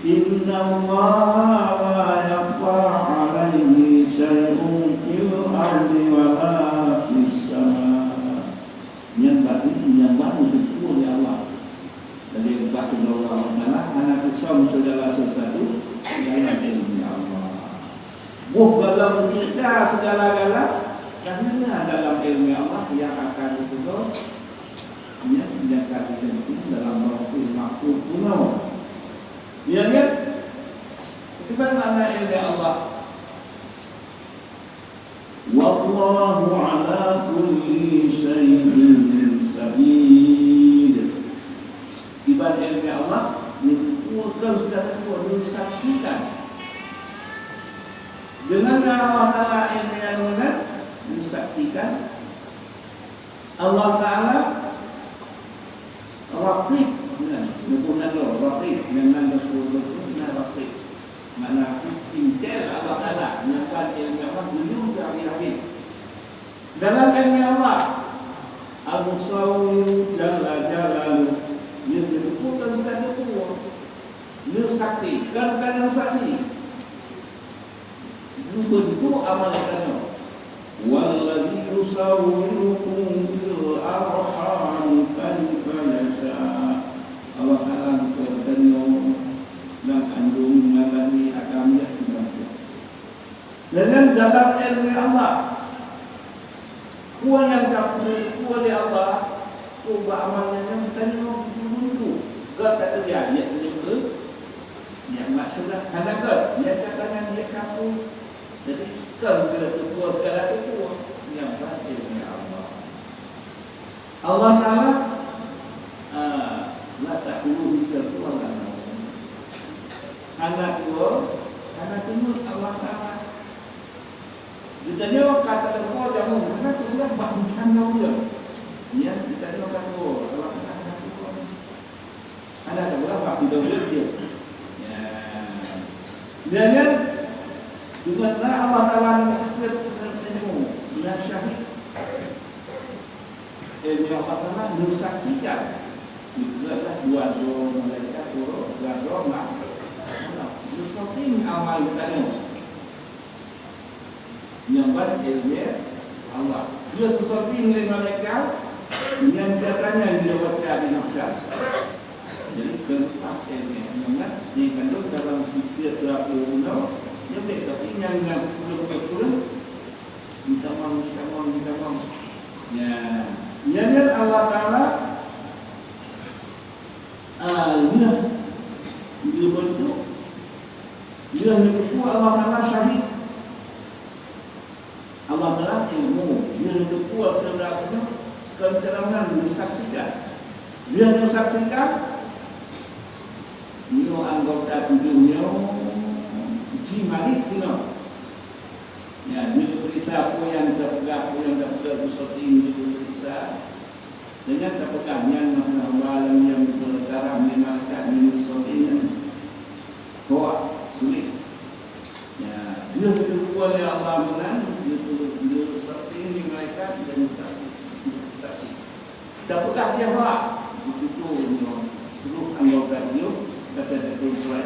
A: Inna Allah la yakhfa alaihi syai'un fil ardi wa la fis sama. Yang baru itu oleh Allah. Dari batu Allah Taala anak Islam saudara sesuatu yang ilmu Allah. Dalam cerita segala-gala karena dalam ilmu Allah yang akan diturun yang dinyatakan dalam Lauhul Mahfuz kuno. Ya lihat bagaimana makna ilmu Allah. Wallahu ala kulli syai'in sabid. Ibadah ilmu Allah menguatkan segala sesuatu disaksikan. Dengan Allah Ta'ala ilmu yang benar disaksikan Allah Ta'ala raqib. Bukan raqib dengan Rasulullah raqib. Mana intel Allah Ta'ala menyatakan ilmu Allah belum habis. Dalam ilmu Allah Al-Musawwir Jalla Jalaluh dia menyebutkan segala sesuatu. Dia saksi, kan saksi. Bentuk amalannya. Wallazi yusawwirukum fil arham kaifa yasha. Allah Ta'ala bertanya dalam kandung malani akan yaitu. Dan dalam ilmu Allah kuat yang dapat kuat oleh Allah ubah amalnya bertanya dulu. Gak terjadi itu. Yang maksudnya karena dia katakan dia kamu. Jadi kalau kita tua sekarang itu yang ilmu Allah. Allah Ta'ala la ta'ulu bisa tua kan. Anak itu Allah Ta'ala. Ditanya kata tua jamu, anak itu sudah bahkan dia. Ya, ditanya kata tua, Allah Ta'ala tua. Anak itu pasti dia. Ya. Dan juga Allah Ta'ala mengasyikkan ilmu bila syahid ilmu Allah Ta'ala mensaksikan itulah dua mereka dua nak sesuatu amal kita yang ilmu Allah Dia tersotin oleh malaikat yang katanya dia baca di nafsah. Jadi kertas ini mengat dikandung dalam setiap berapa undang yang mereka ingin yang betul-betul minta mau. Ya, yang Allah Taala dia bentuk dia mengukur Allah Taala syahid. Allah Taala ilmu dia mengukur sebenarnya kan sekarang disaksikan. Dia disaksikan dia anggota tujuhnya jimalik sino. Ya, dia periksa apa yang terpegang seperti itu periksa dengan terpegangnya masalah yang berdarah memalaikat minum sotinya kuat sulit. Ya, dia berkuat oleh Allah menang dia seperti ini malaikat dan saksi. Terpegang dia kuat itu seluruh anggota dia kata Rasul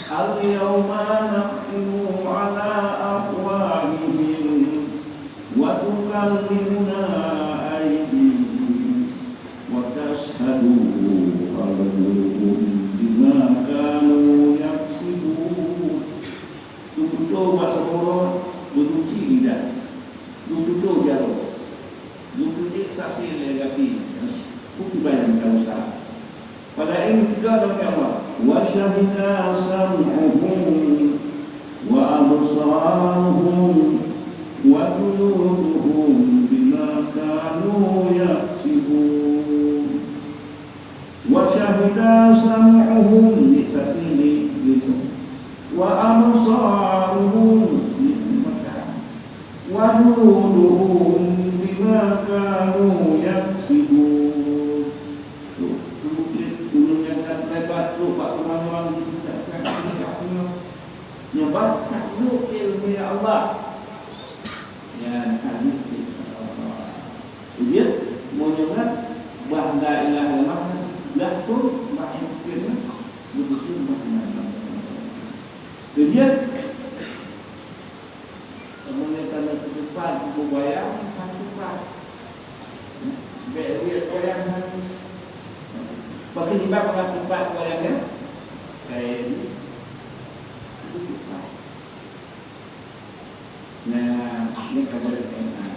A: al-yawma naqtimu ala afwahihim wa tukallimuna aydihim wa tashhadu arjuluhum bima kanu yaksibun. Tutup bahasa Arab berunci lidah. Tutup jauh. Tutup saksi negatif. Bukan bayang usaha. Pada ini juga dalam Allah wa syahida sam'uhum wa absaruhum wa qulubuhum bima kanu yaksibun. Wa syahida sam'uhum ni sasini gitu. Wa absaruhum wa qulubuhum bima kanu yaksibun. Nyebab takluk ilmu Allah. Ya, hadis Allah. Dia menyebut bahawa la ilaha illallah dah tu maksudnya betul makna. Dia kemudian tanda ketupat buaya ketupat. Beria koyang pakai dibak dengan ketupat koyangnya kayak ini. Nah, ini kabar enak.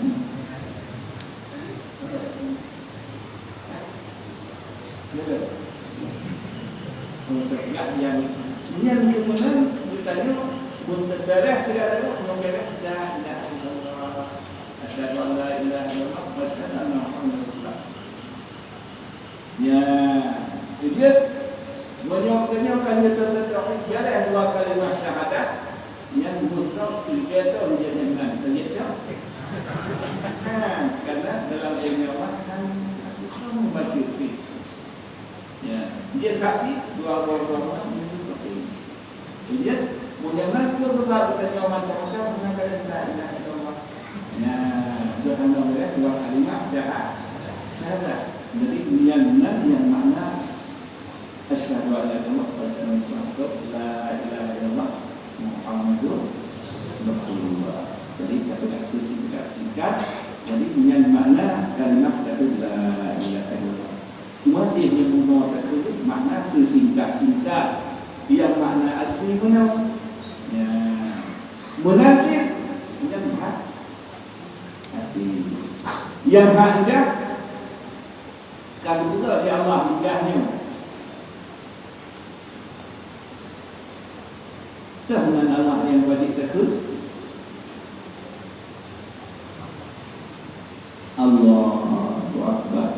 A: Untuk yang kemudian ditanya berdarah segala mengenai dah Allah. Asyhadu an la ilaha illallah wa asyhadu anna Muhammadar Rasulullah. Ya, dia menyokongkan dia tertauhid jalan dua kalimat syahadat yang mutlak sehingga menjadi iman. Ternyata karena dalam ilmu Allah kan kita membaca fikih. Ya, dia saksi dua orang itu seperti ini. Dia bagaimana kita tetap bertanya macam-macam mengenai la ilaha illallah. Ya, jangan boleh dua kalimat syahadat. Jadi yang makna asyhadu an la ilaha illallah wa asyhadu la ilaha illallah Muhammadur Rasulullah. Jadi kata singkat. Jadi yang makna kalimat kata la ilaha illallah. Cuma dia membawa kata makna singkat. Yang makna asli punya. Ya, munajat yang hak hati. Yang hak indah kalau juga di Allah indahnya. Dengan Allah yang wajib takut Allahu Akbar.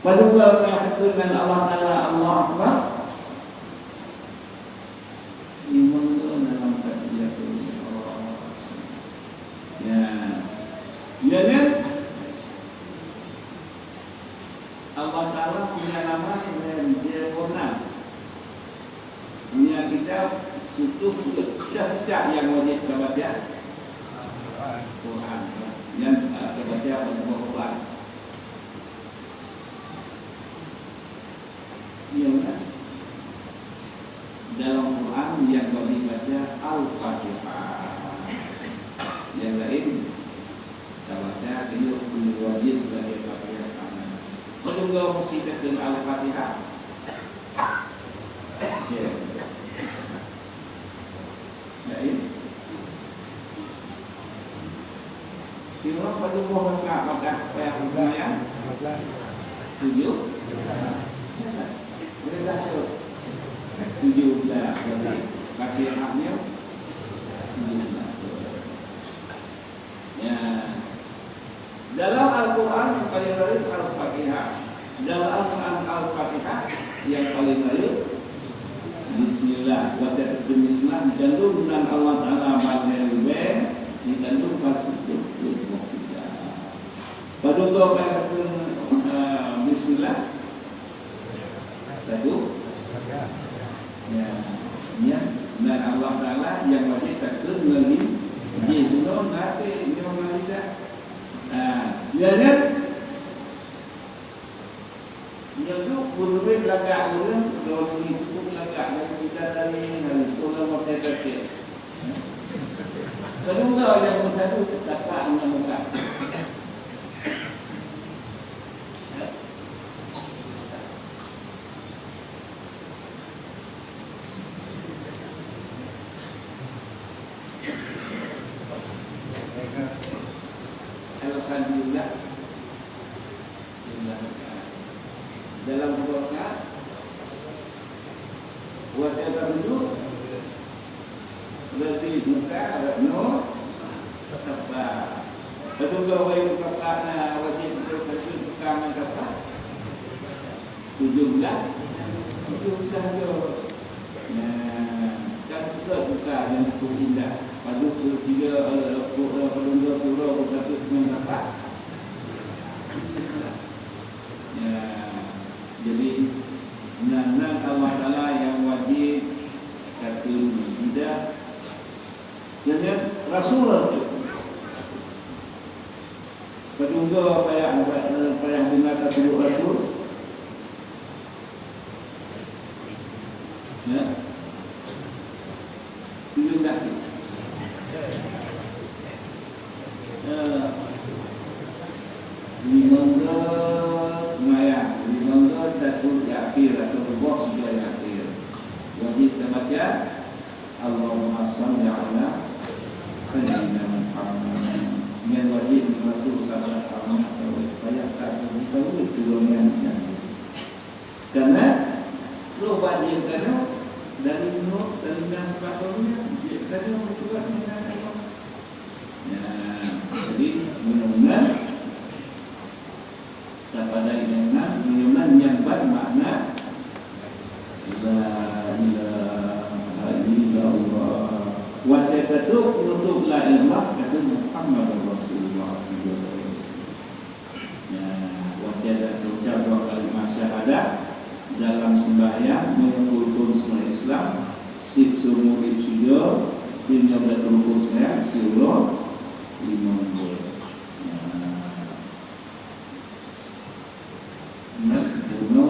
A: Pada bulan yang dengan Allah Ta'ala Allah Akbar iman dalam takbiratul ihram. Ya. Ya kan? Allah Ta'ala punya nama yang dia benar. Punya kitab syahadat yang wajib kita baca Quran yang kita baca Al-Quran. Yang dalam Quran yang wajib baca Al-Fatihah. Yang lain kita baca kedua mesti dengan Al-Fatihah. Ya. Baik. Kira pada buah enggak maka yang sebenarnya 7. Boleh dah tu. 7 dah. Kaki haknya 7. Ya. Dalam Al-Quran yang paling baik Al-Fatihah. Dalam Al-Quran Al-Fatihah yang paling baik Bismillah. Wajah Bismillah dikandung dengan Allah Taala Al-Mahdi dikandung pasukut kita. Pada kau Bismillah satu. Ya. Ya. Dan Allah Taala yang wajib takkan lagi. Jadi no nanti dia mengajar. Jadi yang tu berbeza belakang orang kalau ini cukup belakang dari kita dari kalau mau terkait. Kalau enggak yang satu kata dengan muka. Alhamdulillah. Dalam doa wajah tertuju berarti muka no apa kedua wajah kepala wajah tertuju pertama apa 17 saja. Nah, kan juga buka yang cukup indah. Pada tiga penduduk surau bersatu dengan apa? Ya, jadi nana Allah Taala yang wajib satu tidak. Jadi Rasulullah penduduk apa yang dengar satu Rasul. Ya, tujuh kaki. Limangga semayang, limangga tasawuf akhir atau rubuh yang akhir. Wajib kita baca Allahumma shalli ala sayyidina Muhammad. Yang wajib Rasul sallallahu alaihi wasallam supaya tak diketahui golongannya. Karena lu wajib kerana dari nur dari nasbahnya dia kerana bertugas dengan Allah. Ya, jadi mudah-mudahan kepada minuman yang bermakna la ilaha illallah wa ta'atuq nutup la ilaha kata Muhammad Rasulullah sallallahu alaihi wasallam. Ya, wajib ucap dua kalimat syahadat dalam sembahyang mengumpulkan semua Islam sip semua hijau dunia berkumpul semua siulah lima bulan. Buno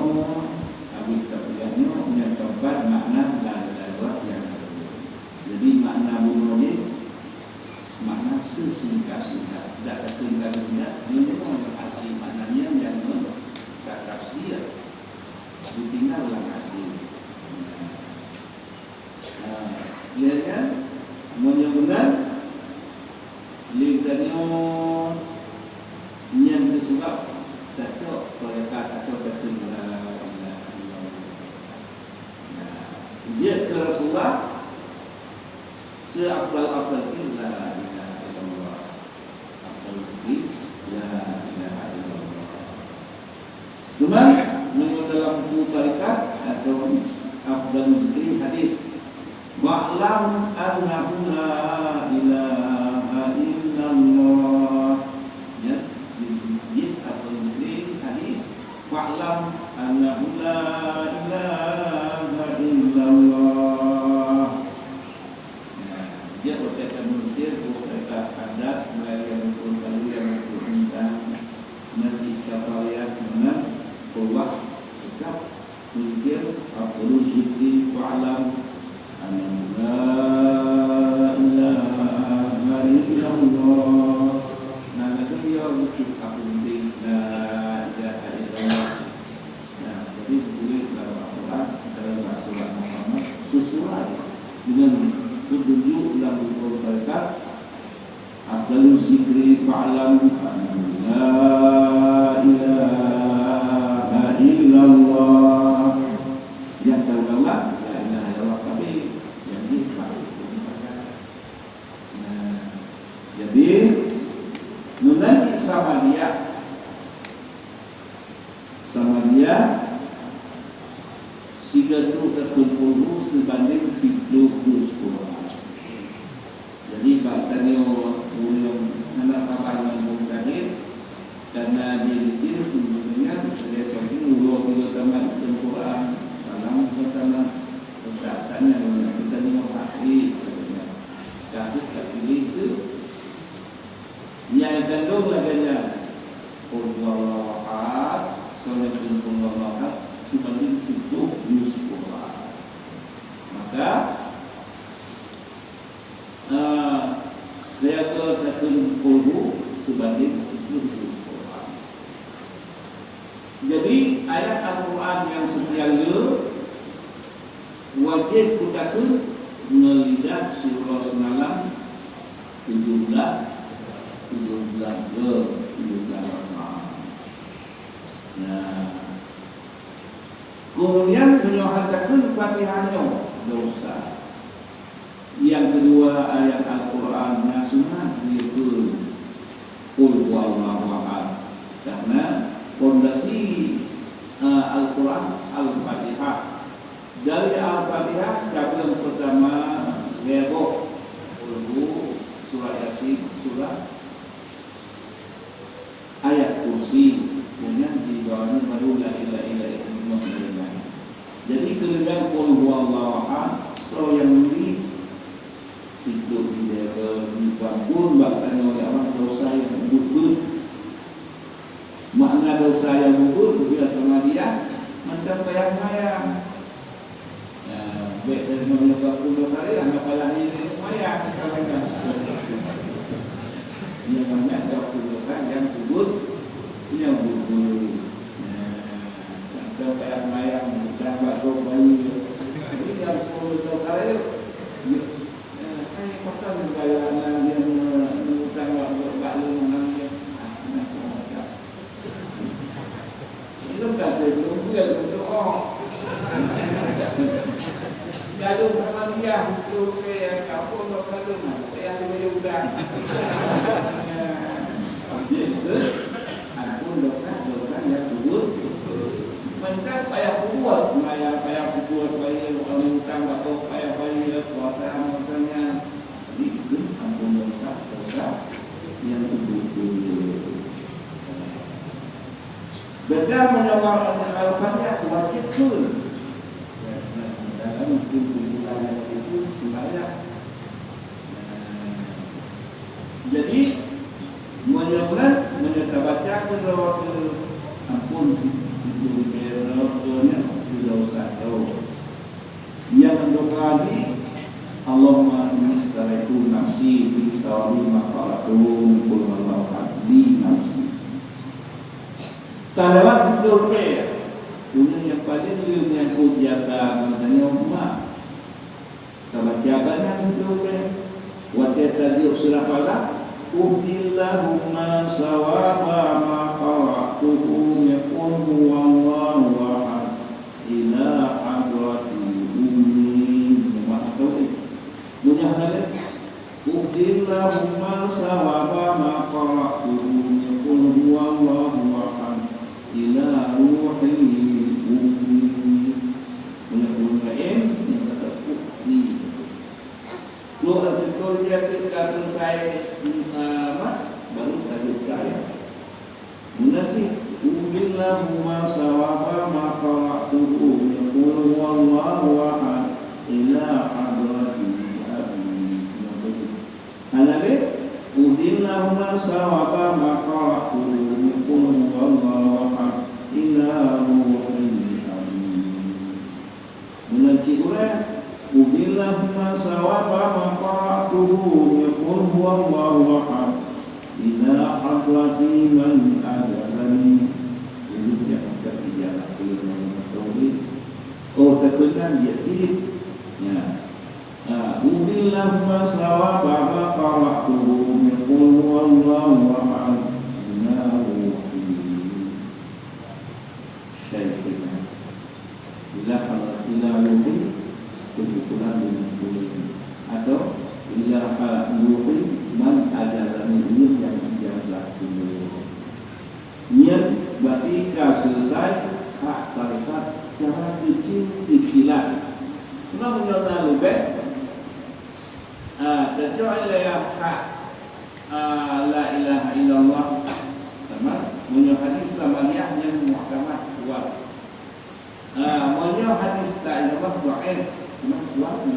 A: habis terlihatnya punya tempat makna lewat yang kedua. Jadi makna buno ini makna sesingkat-singkat, tidak singkat-singkat. Ini yang asli maknanya yang tak tasbih. Ditinggal ulang asli. Dia kan menyebutkan lihatnya yang disebab cocok mereka atau ketinggalan. Dia ke Rasulullah seafdal-afdal illa ilaha illallah. Afdal sekali la ilaha illallah. Cuma menurut dalam buku tarikat atau afdal zikri hadis wa'lam annahu la ilaha illallah. Ya, di afdal zikri hadis wa'lam annahu la ilaha illallah. Ya, dia berkata mungkin berkata adat melalui yang minta masjid syafaliyah dengan Allah tetap mungkin afdal zikri wa'lam annahu la ilaha illallah. Nah, itu dia wujud afdal zikri la ilaha illallah. dia 380 sebanding 10 Quran. Jadi bahkan yang anak kapan yang tadi karena dia itu sebenarnya dia sampai dulu sila tamat Quran dalam pertama perkataannya kita ni hati tapi pilih itu yang kandung adanya Wallahu ahad Assalamualaikum wallahu ahad sebanding 10 Quran. Maka saya katakan 10 sebanding 10 Quran. Jadi ayat Al-Quran yang setiaya wajib kita melihat surah semalam 17 Nah, kemudian menyuhatakan Fatihahnya dosa. Yang kedua ayat Al-Quran yang sunnah yaitu Qul huwallahu ahad. Karena fondasi Al-Quran Al-Fatihah. Dari Al-Fatihah yang pertama Ghebok, surah Yasin, surah ayat kursi, kemudian di bawahnya baru la ilaha illallah. Jadi kemudian Qul huwallahu ahad, surah yang ini situ dibangun bahkan oleh orang dosa yang gugur. Makna dosa yang gugur bila sama dia macam bayang-bayang. Baik dari mengucap puluh kali apalah ini mayang kita yang banyak dosa yang gugur yang gugur. Macam bayang-bayang macam batu bayi. Jadi yang puluh kali pasal gaya anak yang mengutang waktu balu mengambil anak macam itu tak belum dia untuk gaduh sama dia itu kayak kau untuk gaduh yang dia udang itu aku dokter yang kubur macam payah kubur semaya payah kubur bayi mengutang waktu payah bayi puasa macamnya. Itu ampun dosa yang betul-betul beda menyebabkan Al-Fatihah wajib pun dalam kumpulan itu sembahyang. Jadi menyebabkan baca kalau ampun situ berdoanya tidak usah tahu. Yang kedua lagi Allahumma inni astaraitu nafsi fi sawabi maqalatuhum qul wallahu hadli nafsi. Kalau sebelum punya yang paling menyangkut jasa katanya umat. Kalau jawabannya sebelum wa tajiu surah pada Ubillahumma sawaba maqalatuhum yaqul wallahu ahad ila hadrati Mujahadalah Ubillahumma sawaba ma qara'tuhum yaqul huwallahu ahad ila ruhi ummi Menurut lain yang kata Ubni Keluar sektor dia ketika selesai baru tajuk kaya Menajib Ubillahumma sawaba ma qara'tuhum yaqul huwallahu ahad ila hadrati Hanabi Udillahumma sawaba maqa'atuhum Qul wallahu ahad ila ruhi amin. Menajib ulah Udillahumma sawaba maqa'atuhum Qul wallahu ahad ila hadrati man ajazani. Ini dia kata dia oh terkenal dia ya Ubillahumma sawaba maqa'atuhum Qul wallahu ahad ila ruhi syaikhina ila ruhi kebetulan atau ila ruhi man ajazani yang ijazah dulu. Niat berarti selesai hak tarekat cara kecil-kecilan. Kenapa menyerta lebih? Kecuali hak la ilaha illallah sama menyo hadis samaliyah yang muhkamat kuat. Menyo hadis la ilaha illallah cuma kuat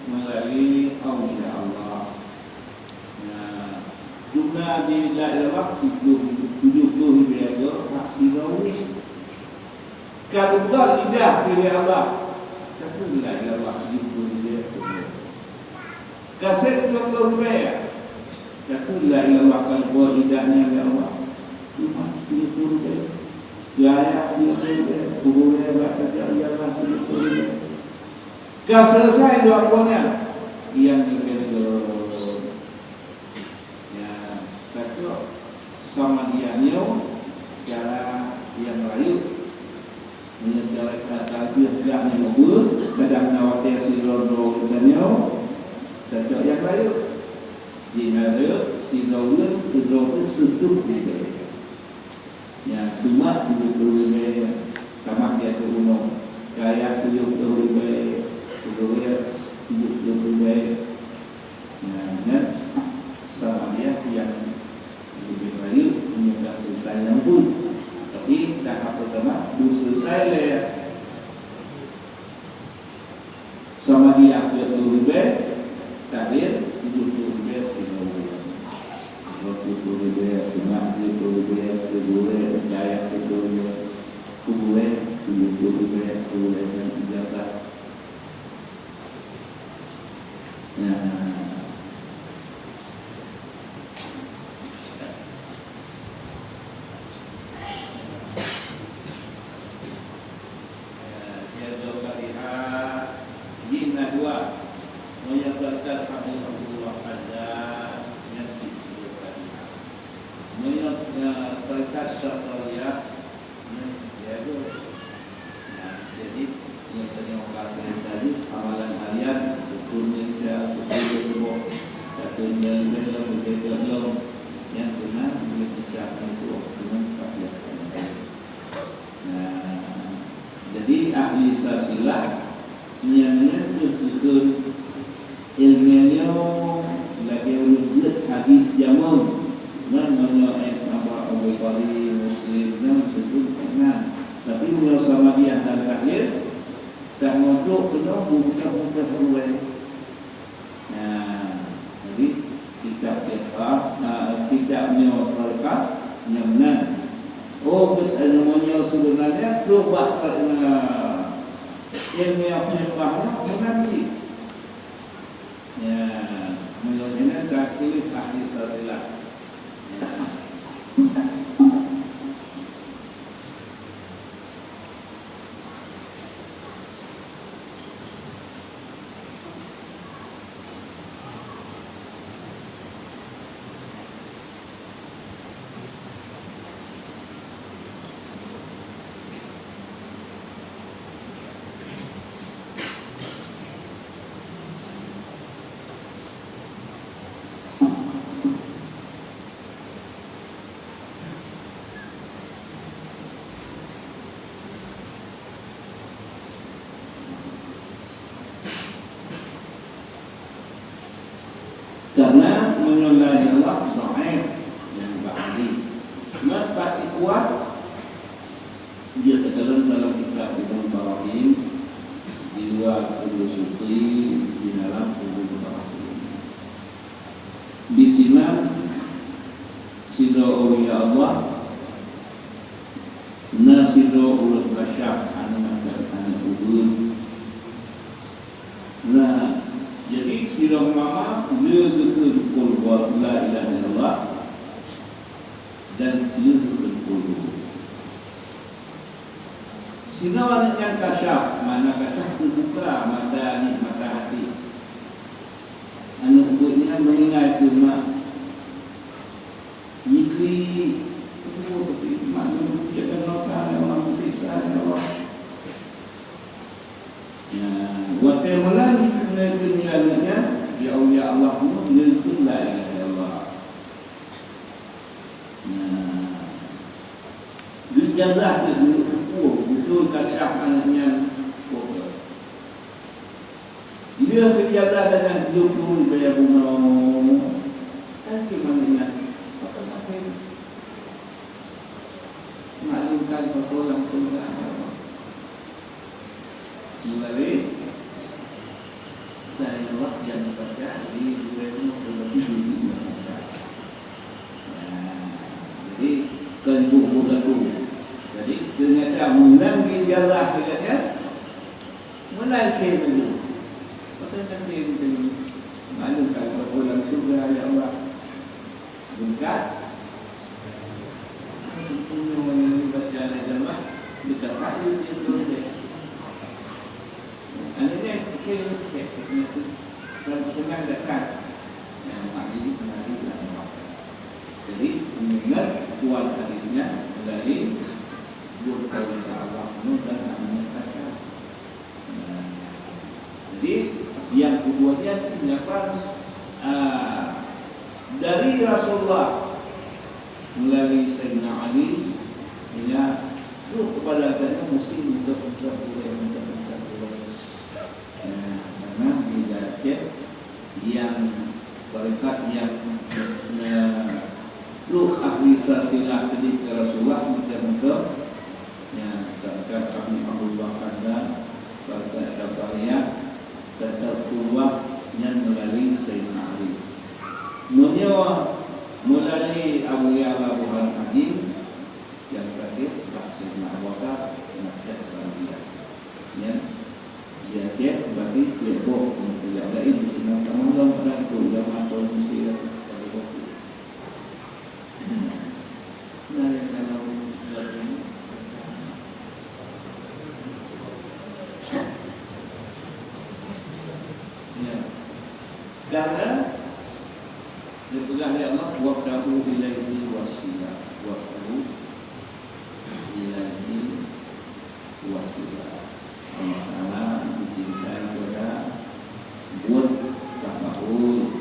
A: melalui aulia Allah. Jumlah di la ilaha illallah 70 biaya hak sigawi. Kalau bukan lidah diri Allah, tapi la ilaha illallah 70 biaya. Kasih 20 biaya. Tapi la ilaha illallah kalau lidahnya ya Allah. Cuma 70 biaya. Gaya 70 biaya. Kuburnya baca ya Allah 70 biaya. Gak selesai doanya yang diberi ya kacau sama dia nyo cara yang lain menyecara kata dia nyebut kadang nawati si rondo dan nyo kacau yang lain di mana si rondo setup dia ya cuma 70 biaya sama dia tu umum kaya 70 biaya kedua hidup baik, dan sama dia yang lebih baik punya selesai yang pun, tapi tahap pertama selesai le sama dia lebih baik, takdir hidup lebih baik semua, waktu lebih baik, semua lebih baik, kedua daya kedua, kedua hidup lebih baik, kedua yang biasa. Ya. Jadi ahli sasilah niatnya itu ilmiahnya lagi urut hadis jamun dan menyoal apa Abu Bakar Muslim dan itu kan tapi menyoal sama dia dan terakhir tak ngobrol kena buka mulai. Nah, jadi kitab mereka nyaman. Oh, namanya sebenarnya coba ilmiah pengetahuan mengaji. Ya, menurutnya tak pilih ahli sasilah. Karena menyolai Allah sahih yang hadis. Baca kuat dia terdalam dalam kitab Ibnu Barahim di luar Ibnu Sutri di dalam Ibnu Barahim. Di sini sidra awliya Allah nasidra ulul basyar anak ubud. Nah, jadi sidra mama dia betul buat la ilaha illallah dan dia betul. Sidra yang kasyaf, mana kasyaf itu buka mata ni mata hati. Anu ubudnya mengingat cuma jikri itu tapi maknanya dia kan orang sisa Allah. Ya, waktu mulai kenyaannya ya Allah pun yaitu la ilaha illallah. Nah, dijazah itu betul kasyaf anaknya pokok. Dia terjaga dengan 70 bayar bunuh. Kan gimana? Apa-apa maklumkan pokok langsung ke Allah. Mulai dari Allah yang membaca di dunia berlebih di Indonesia. Jadi kebuka tu. Jadi ternyata mengambil jalan katanya menaikkan dulu. Betul tak dia maklumkan pokok langsung ke Allah. Bukan untuk baca agama dekat hati itu dia. Anaknya kecil itu kalau tengah dekat yang mandi lah. Jadi mengingat kuat hadisnya dari Qur'an Allah dan amal kasar. Jadi yang keduanya terdapat dari Rasulullah melalui Sayyidina Ali dia itu kepada agama muslim untuk karena dibaca yang berkat yang ruh ahli sasilah ketika Rasulullah untuk yang terkait kami Abu Bakar dan berkat Syafariyah tetap keluar yang melalui Sayyidina Ali melalui Abu Ya'la Buhan Hadim yang terakhir Sayyidina Abu Bakar Naksat Syafariyah ya dia cek berarti lebok untuk yang lain dengan teman-teman pada itu zaman kondisi pada waktu nah yang kalau ya karena dipegang oleh Allah waqtahu ilaihi wasilah waqtahu ilaihi wasilah Allah Ta'ala dicintai kepada buat tafa'ul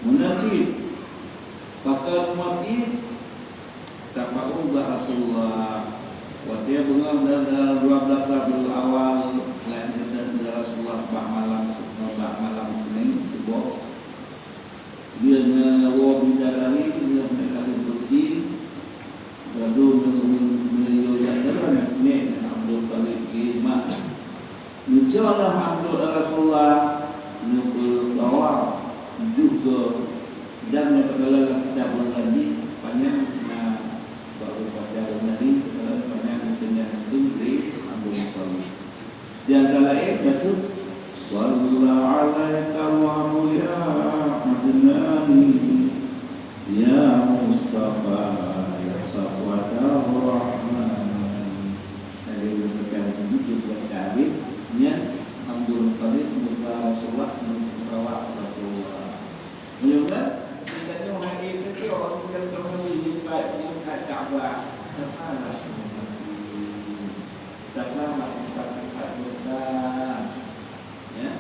A: munajid pakar masjid tafa'ul Rasulullah waktu bunga dari 12 Rabiul Awal lahir dari Rasulullah malam Senin subuh dia ngawa bidadari dia menekali bersih lalu Insyaallah Abdul Rasulullah nukul bawa juga dan negara kita Nabi banyak baru baca Nabi banyak dengan tinggi Abdul Rasul. Di antara itu sallallahu alaihi wa ya Adnani ya Mustafa ya Safwatur Rahman. Dari berbagai juga cari nya Abdul Qadir muka Rasulullah membawa Rasulullah. Menyebut misalnya orang itu orang yang terlalu dibuat yang Ka'bah, Ka'bah Ka'bah ya,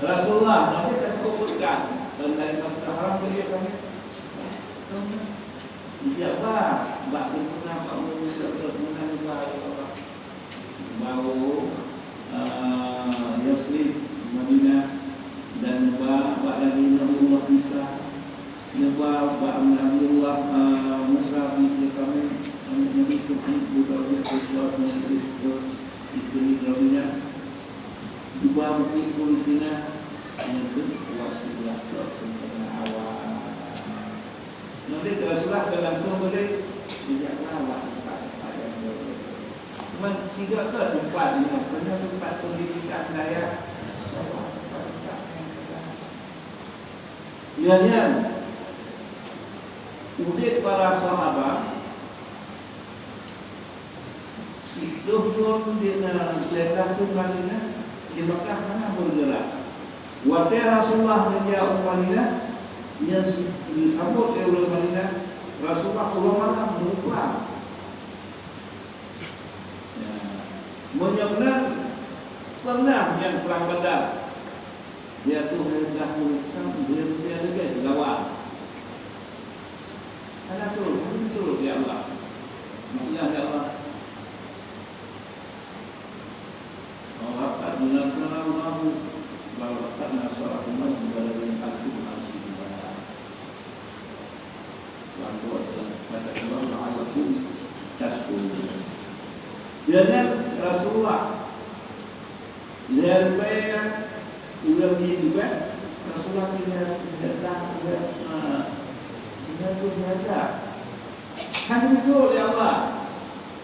A: Rasulullah nanti kita sebutkan dari masalah haram beliau kami. Dia apa? Bahasa pernah kamu bau Yasrib Madinah dan Pak Nabi Muhammad Isa Pak Nabiullah Musa di kami Nabi Muhammad Rasulullah Kristus istri Nabinya dua bukti polisinya menyebut wasilah sempurna awal. Nanti Rasulullah langsung boleh tidak lawak cuman siga ke tempatnya benar tempat pendidikan daya lihatnya udah para sahabat situ pun dia selatan tu Madinah di Mekah mana bergerak waktu Rasulullah menjauh Madinah dia disambut oleh Madinah Rasulullah keluar malam berperang benar pernah yang perang Badar dia tu hendak mengiksa dia juga lawan disuruh ya Allah. Maksudnya ya Allah. Waqad nasarallahu wa waqad nasarakum dari al-Qur'an. Kata Allah alaikum tasbih. Dan Rasulullah dan bayar ulang juga Rasulullah tidak datang tidak berada. Kan disuruh ya Allah.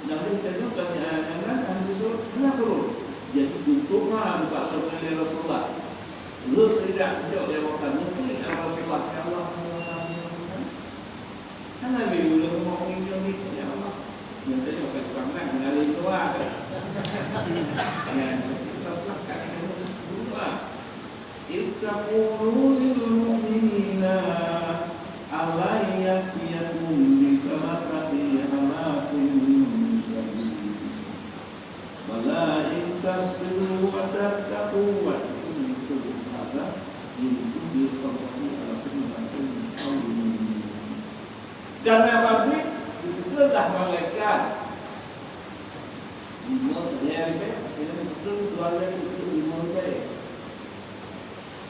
A: Nabi tunjukkan kan disuruh suruh. Jadi untuknya bukan oleh Rasulullah. Lu tidak jauh dari waktu mungkin Rasulullah ya Allah. Kan Nabi belum mau minum itu ya Allah. Yang tadi pakai tukang nak mengalir doa kan. Ya, kita lakukan doa. Ittaqulu lil mu'minina alayyakum bi salasati halakin sabil. Wala in tasbiru wa tattaqu wa tu'minu hadza yu'ti sabri alakum sabil. Karena pabrik itulah malaikat. Ini betul dua itu dimulai.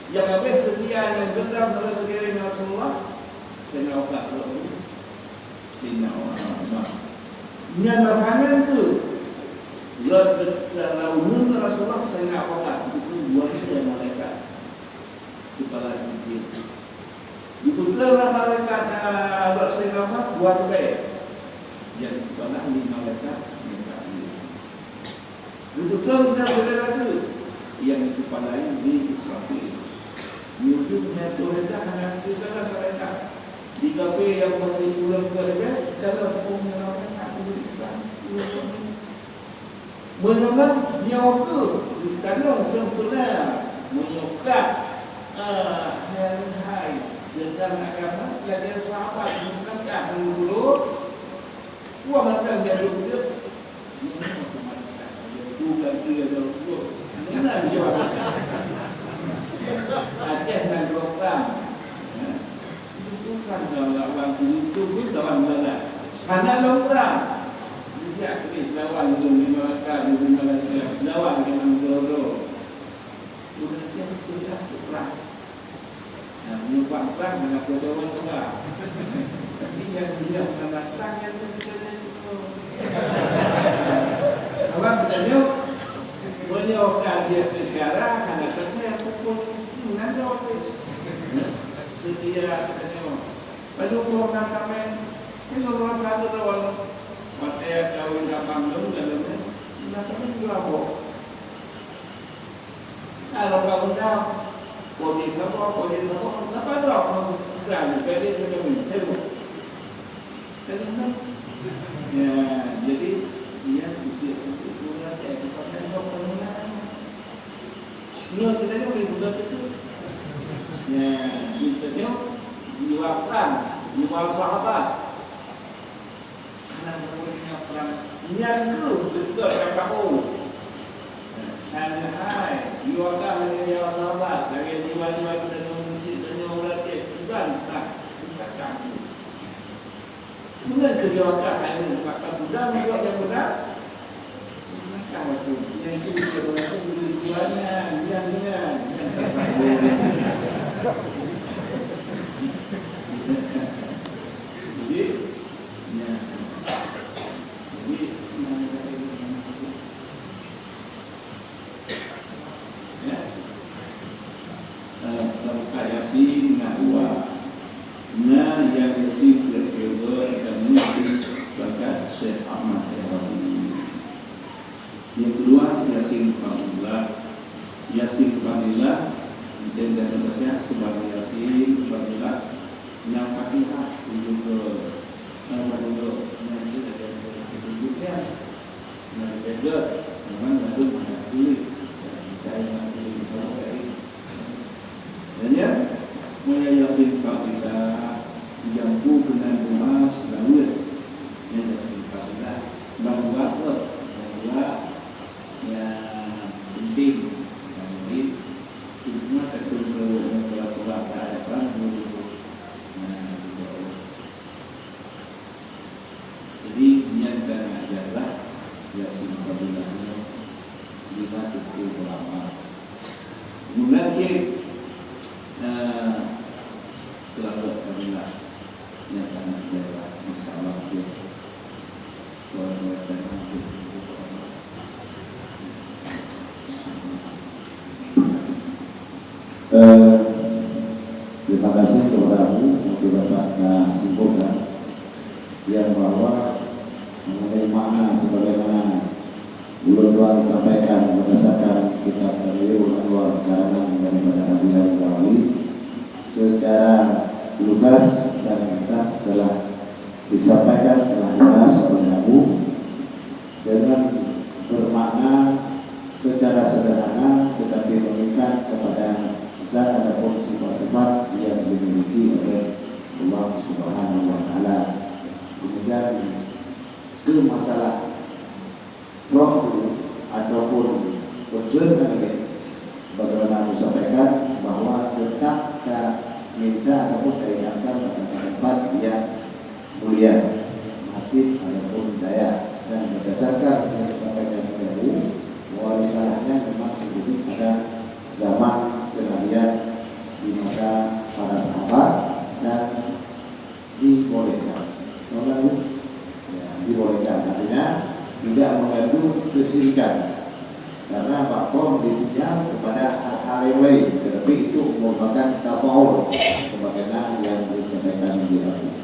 A: Yang lebih setia yang benar menurut Rasulullah, senawat dulu, senawat. Yang rasanya itu, lalu Rasulullah senawat itu buat dia malaikat, kepala itu. Diputarlah malaikat bersenawat buat baik. Yang kepala di malaikat diputar saudara itu yang kepala di Israfil. Wujudnya Tuhan hanya sesuatu mereka di kafe yang masih bulan kerja dalam pengalaman aku Islam. Menyelam nyawa karena sempurna menyokat hari tentang agama yang sahabat muslimkan dulu. Wah macam jadi itu bukan dia dulu. Mana jawab? Aceh dan Roksam itu kan lawan itu lawan mana? Karena Roksam tidak lawan dengan Malaysia, lawan dengan Joro. Sudah Aceh sudah perang. Nah, menyumbang perang dengan Jawa juga. Tapi yang dia menantang yang terjadi itu. Apa bertanya? Beliau kajian sekarang karena ternyata pukul nanti waktu setia katanya pada orang kami ini nomor satu lawan materi kawin kapang dulu dan nanti juga apa kalau kamu tahu kondisi apa dok maksud kita jadi sudah minta ya jadi dia sedikit itu nanti kita tengok penggunaan ini kita ni boleh buat itu. Ya, kita tengok jiwa perang, jiwa sahabat. Karena punya perang yang terus betul KKO. Dan jiwa kan jiwa sahabat. Dari jiwa-jiwa kita mencintainya orang bukan tak kami. Bukan kejiwaan ini, maka bukan buat yang benar. Yang itu dia berasa tujuannya, niatnya. Jadi, Yasin Nahwa Na yang Yasin berkebur dan mungkin bakat Syekh Ahmad Yang kedua Yasin Fahullah masjid selalu kamilah yang sangat jelas, insyaallah ya. Assalamualaikum.
B: Terima kasih kepada Bapak simpulkan yang bahwa mengenai makna sebagaimana ulun sampaikan berdasarkan kitab Beliau Anwar karangan daripada Nabi Ghazali secara lugas dan ringkas telah disampaikan, telah jelas oleh Abu dengan bermakna secara sederhana tetapi mengikat kepada zat ataupun sifat-sifat yang dimiliki oleh Allah Subhanahu wa Ta'ala. Kemudian ke masalah roh ataupun tujuan ini sebagaimana Abu sampaikan bahwa tetap kita minta ataupun kita ingatkan pada tempat yang mulia, masjid ataupun daya, dan berdasarkan yang disampaikan oleh Abu bahwa risalahnya memang hidup pada zaman kenabian di masa para sahabat dan dibolehkan, dibolehkan artinya tidak mengandung kesyirikan karena bakpom disinyal kepada hal-hal yang lain, tetapi itu merupakan tafaul sebagaimana yang disampaikan di atas.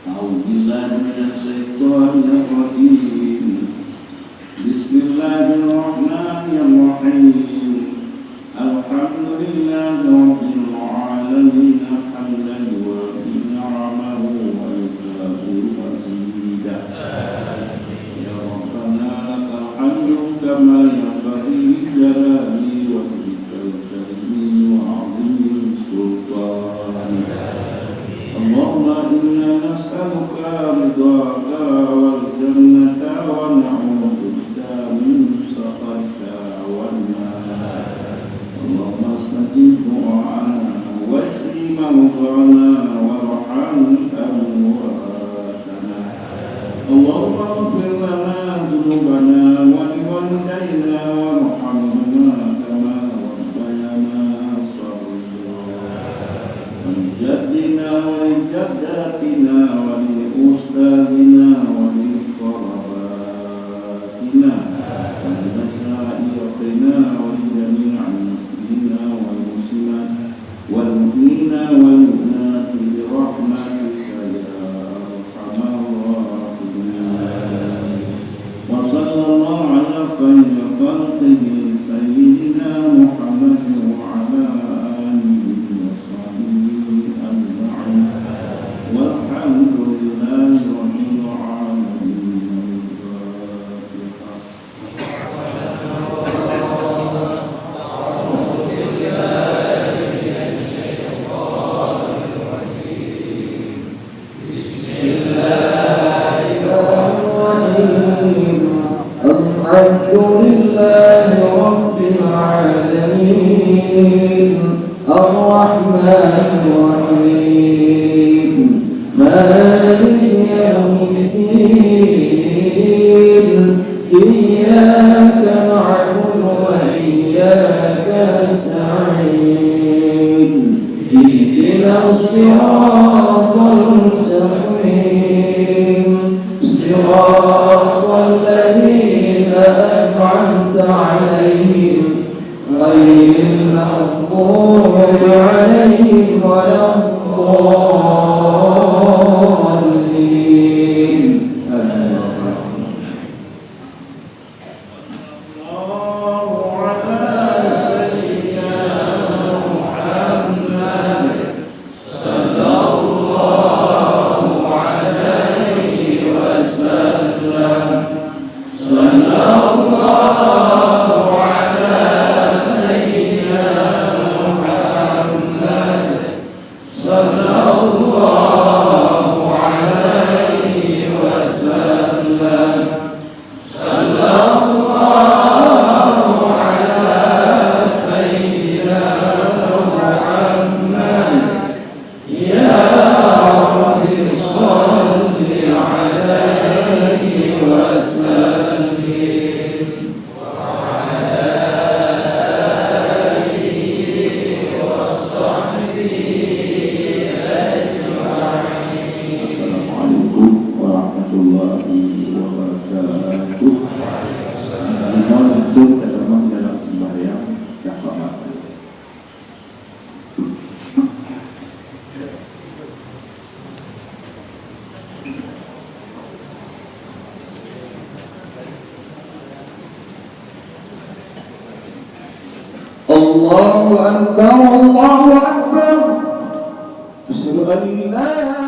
A: A'udzubillahi minasyaitonir rajim. Bismillahirrahmanirrahim. Alhamdulillahi rabbil alamin hamdan wa ni'amahu wa yukafiru mazida. Ya Rabbana lakal hamdu kama yanbaghi li jalali wajhikal karimi wa 'azimi sultanik. Allahumma inna nas'aluka ridhaka wal jannata wa na'udzu bika min sakhatika wan nar. Allahumma astajib du'ana washfi mawdana warham amwatana. Allahumma ighfir lana dhunubana wa liwalidayna warhamna kama rabbayana shaghira. Jaddina wa jaddatina wa li ustadina wa li qarabatina wa li masyayikina wa li jami'il muslimina wal muslimat wal mu'minina wal mu'minat bi rahmatika ya arhamar rahimin. Wa sallallahu ala khayri khalqihi sayyidina Muhammad wa ala alihi wa sahbihi ajma'in. Walhamdulillahi rabbil alamin.
C: Alhamdulillahi rabbil alamin. Ar-Rahmanir Rahim. Maliki yawmiddin. Iyyaka na'budu wa iyyaka nasta'in. Ihdinas siratal mustaqim. Siratal ladzina an'amta 'alaihim ghairil maghdubi 'alaihim waladdallin.
A: Sallallahu masuk dalam sembahyang kafaratul.
C: Allahu Akbar, Allahu Akbar. Asyhadu an la